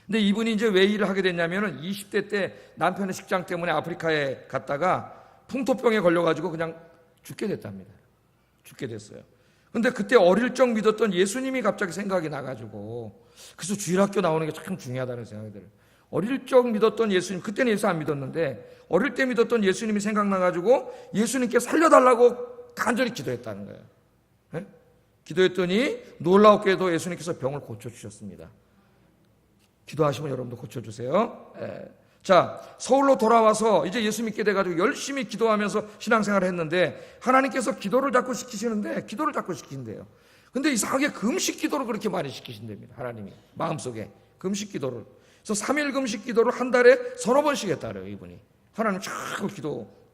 근데 이분이 이제 왜 일을 하게 됐냐면은 20대 때 남편의 식장 때문에 아프리카에 갔다가 풍토병에 걸려가지고 그냥 죽게 됐답니다. 죽게 됐어요. 근데 그때 어릴 적 믿었던 예수님이 갑자기 생각이 나가지고, 그래서 주일학교 나오는 게 참 중요하다는 생각이 들어요. 어릴 적 믿었던 예수님, 그때는 예수 안 믿었는데 어릴 때 믿었던 예수님이 생각나가지고 예수님께 살려달라고 간절히 기도했다는 거예요. 네? 기도했더니 놀라웠게도 예수님께서 병을 고쳐주셨습니다. 기도하시면 여러분도 고쳐주세요. 네. 자, 서울로 돌아와서 이제 예수 믿게 돼가지고 열심히 기도하면서 신앙생활을 했는데, 하나님께서 기도를 자꾸 시키시는데, 기도를 자꾸 시킨대요. 근데 이상하게 금식 기도를 그렇게 많이 시키신답니다. 하나님이 마음속에 금식 기도를. 그래서 3일 금식 기도를 한 달에 서너 번씩 했다래요, 이분이. 하나님 자꾸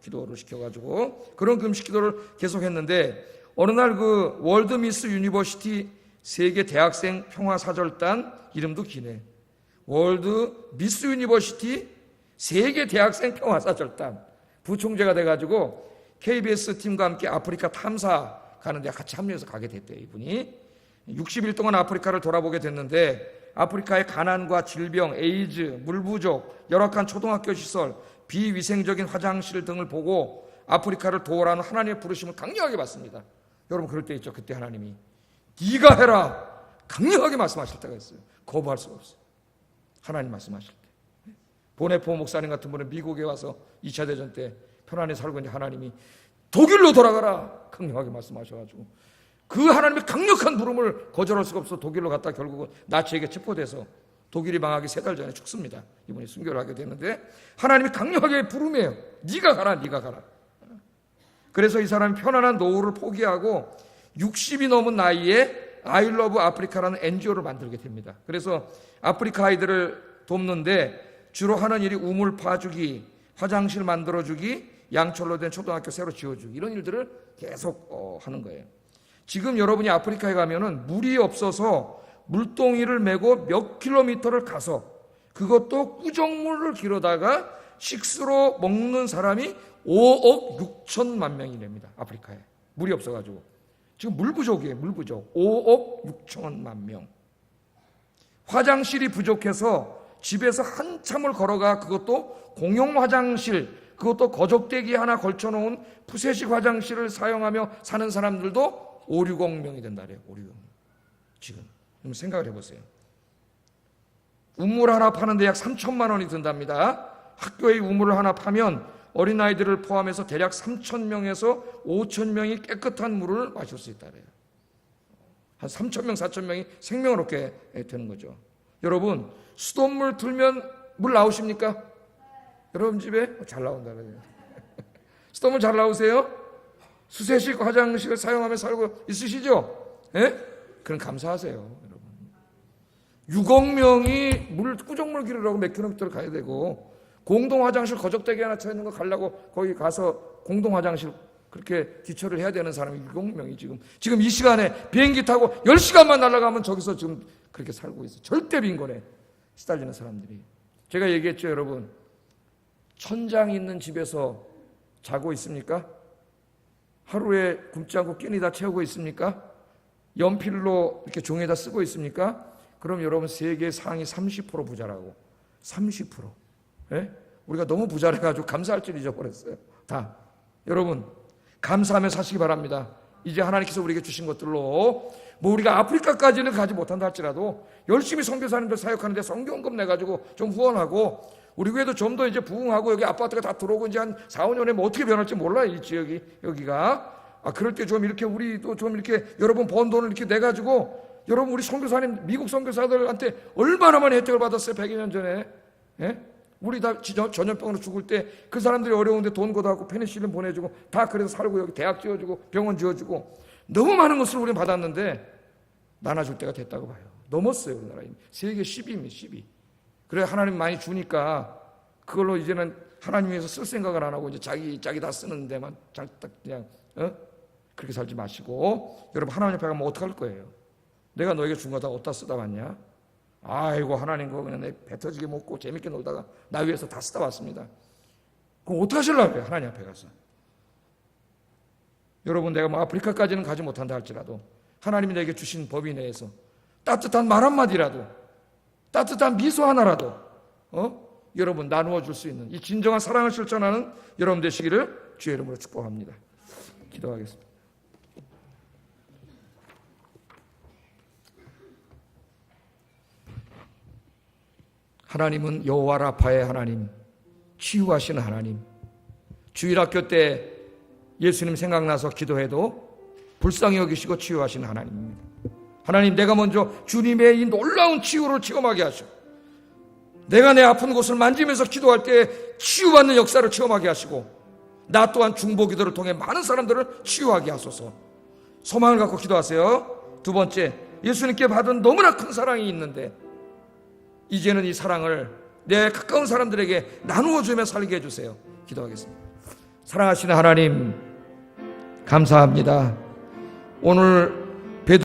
기도를 시켜가지고 그런 금식 기도를 계속 했는데, 어느 날 그 월드 미스 유니버시티 세계 대학생 평화사절단, 이름도 기네. 월드 미스 유니버시티 세계 대학생 평화사절단 부총재가 돼가지고 KBS 팀과 함께 아프리카 탐사 가는데 같이 합류해서 가게 됐대요. 이분이 60일 동안 아프리카를 돌아보게 됐는데, 아프리카의 가난과 질병, 에이즈, 물 부족, 열악한 초등학교 시설, 비위생적인 화장실 등을 보고 아프리카를 도우라는 하나님의 부르심을 강력하게 받습니다. 여러분, 그럴 때 있죠. 그때 하나님이 네가 해라 강력하게 말씀하실 때가 있어요. 거부할 수가 없어요. 하나님 말씀하실 때. 보네포 목사님 같은 분은 미국에 와서 2차 대전 때 편안히 살고 있는데 하나님이 독일로 돌아가라 강력하게 말씀하셔가지고, 그 하나님의 강력한 부름을 거절할 수가 없어 독일로 갔다 결국은 나치에게 체포돼서 독일이 망하기 3달 전에 죽습니다. 이분이 순교를 하게 되는데, 하나님이 강력하게 부름해요. 네가 가라, 네가 가라. 그래서 이 사람이 편안한 노후를 포기하고 60이 넘은 나이에 아이러브 아프리카라는 NGO를 만들게 됩니다. 그래서 아프리카 아이들을 돕는데 주로 하는 일이 우물 파주기, 화장실 만들어주기, 양철로 된 초등학교 새로 지어주기, 이런 일들을 계속 하는 거예요. 지금 여러분이 아프리카에 가면은 물이 없어서 물동이를 메고 몇 킬로미터를 가서, 그것도 꾸정물을 기르다가 식수로 먹는 사람이 5억 6천만 명이 됩니다. 아프리카에 물이 없어가지고 지금 물 부족이에요. 물 부족. 5억 6천만 명. 화장실이 부족해서 집에서 한참을 걸어가, 그것도 공용 화장실, 그것도 거적대기 하나 걸쳐놓은 푸세식 화장실을 사용하며 사는 사람들도 5, 60명이 된다 그래요. 5, 60명. 지금 생각을 해보세요. 우물 하나 파는데 약 3천만 원이 든답니다. 학교에 우물을 하나 파면 어린아이들을 포함해서 대략 3,000명에서 5,000명이 깨끗한 물을 마실 수 있다 그래요. 한 3,000명, 4,000명이 생명을 얻게 되는 거죠. 여러분, 수돗물 틀면 물 나오십니까? 여러분 집에? 잘 나온다 그래요. 수돗물 잘 나오세요? 수세식 화장실을 사용하며 살고 있으시죠? 예? 그럼 감사하세요, 여러분. 6억 명이 꾸정물 기르라고 몇 킬로미터를 가야 되고, 공동 화장실 거적대기 하나 쳐 있는 거 가려고 거기 가서 공동 화장실 그렇게 기초를 해야 되는 사람이 6억 명이 지금 이 시간에 비행기 타고 10시간만 날아가면 저기서 지금 그렇게 살고 있어요. 절대 빈곤에 시달리는 사람들이. 제가 얘기했죠, 여러분. 천장이 있는 집에서 자고 있습니까? 하루에 굶지 않고 끼니 다 채우고 있습니까? 연필로 이렇게 종이에다 쓰고 있습니까? 그럼 여러분 세계 상위 30% 부자라고. 30%. 예? 우리가 너무 부자라가지고 감사할 줄 잊어버렸어요. 다. 여러분, 감사하며 사시기 바랍니다. 이제 하나님께서 우리에게 주신 것들로, 뭐 우리가 아프리카까지는 가지 못한다 할지라도 열심히 선교사님들 사역하는데 성경금 내가지고 좀 후원하고, 우리 교회도 좀 더 이제 부흥하고, 여기 아파트가 다 들어오고 이제 한 4, 5년에 뭐 어떻게 변할지 몰라요, 이 지역이, 여기가. 그럴 때 좀 이렇게 우리도 좀 이렇게 여러분 번 돈을 이렇게 내가지고, 여러분 우리 선교사님, 미국 선교사들한테 얼마나 많이 혜택을 받았어요, 100여 년 전에. 예? 우리 다 전염병으로 죽을 때 그 사람들이 어려운데 돈 걷어갖고 페니실린 보내주고 다 그래서 살고, 여기 대학 지어주고 병원 지어주고 너무 많은 것을 우리는 받았는데 나눠줄 때가 됐다고 봐요. 넘었어요, 우리나라. 세계 10위입니다, 10위. 그래, 하나님 많이 주니까 그걸로 이제는 하나님 위해서 쓸 생각을 안 하고 이제 자기 다 쓰는 데만 그냥 그렇게 살지 마시고, 여러분 하나님 앞에 가면 어떡할 거예요? 내가 너에게 준 거 다 어디다 쓰다 왔냐? 아이고, 하나님 그거 그냥 내 배 터지게 먹고 재밌게 놀다가 나 위해서 다 쓰다 왔습니다. 그럼 어떻게 하시려고 해요, 하나님 앞에 가서? 여러분, 내가 뭐 아프리카까지는 가지 못한다 할지라도 하나님이 내게 주신 법위 내에서 따뜻한 말 한마디라도, 따뜻한 미소 하나라도 여러분 나누어 줄 수 있는 이 진정한 사랑을 실천하는 여러분 되시기를 주의 이름으로 축복합니다. 기도하겠습니다. 하나님은 여호와 라파의 하나님, 치유하시는 하나님. 주일학교 때 예수님 생각나서 기도해도 불쌍히 여기시고 치유하시는 하나님입니다. 하나님, 내가 먼저 주님의 이 놀라운 치유를 체험하게 하시고, 내가 내 아픈 곳을 만지면서 기도할 때 치유받는 역사를 체험하게 하시고, 나 또한 중보기도를 통해 많은 사람들을 치유하게 하소서. 소망을 갖고 기도하세요. 두 번째, 예수님께 받은 너무나 큰 사랑이 있는데 이제는 이 사랑을 내 가까운 사람들에게 나누어 주며 살게 해주세요. 기도하겠습니다. 사랑하시는 하나님, 감사합니다. 오늘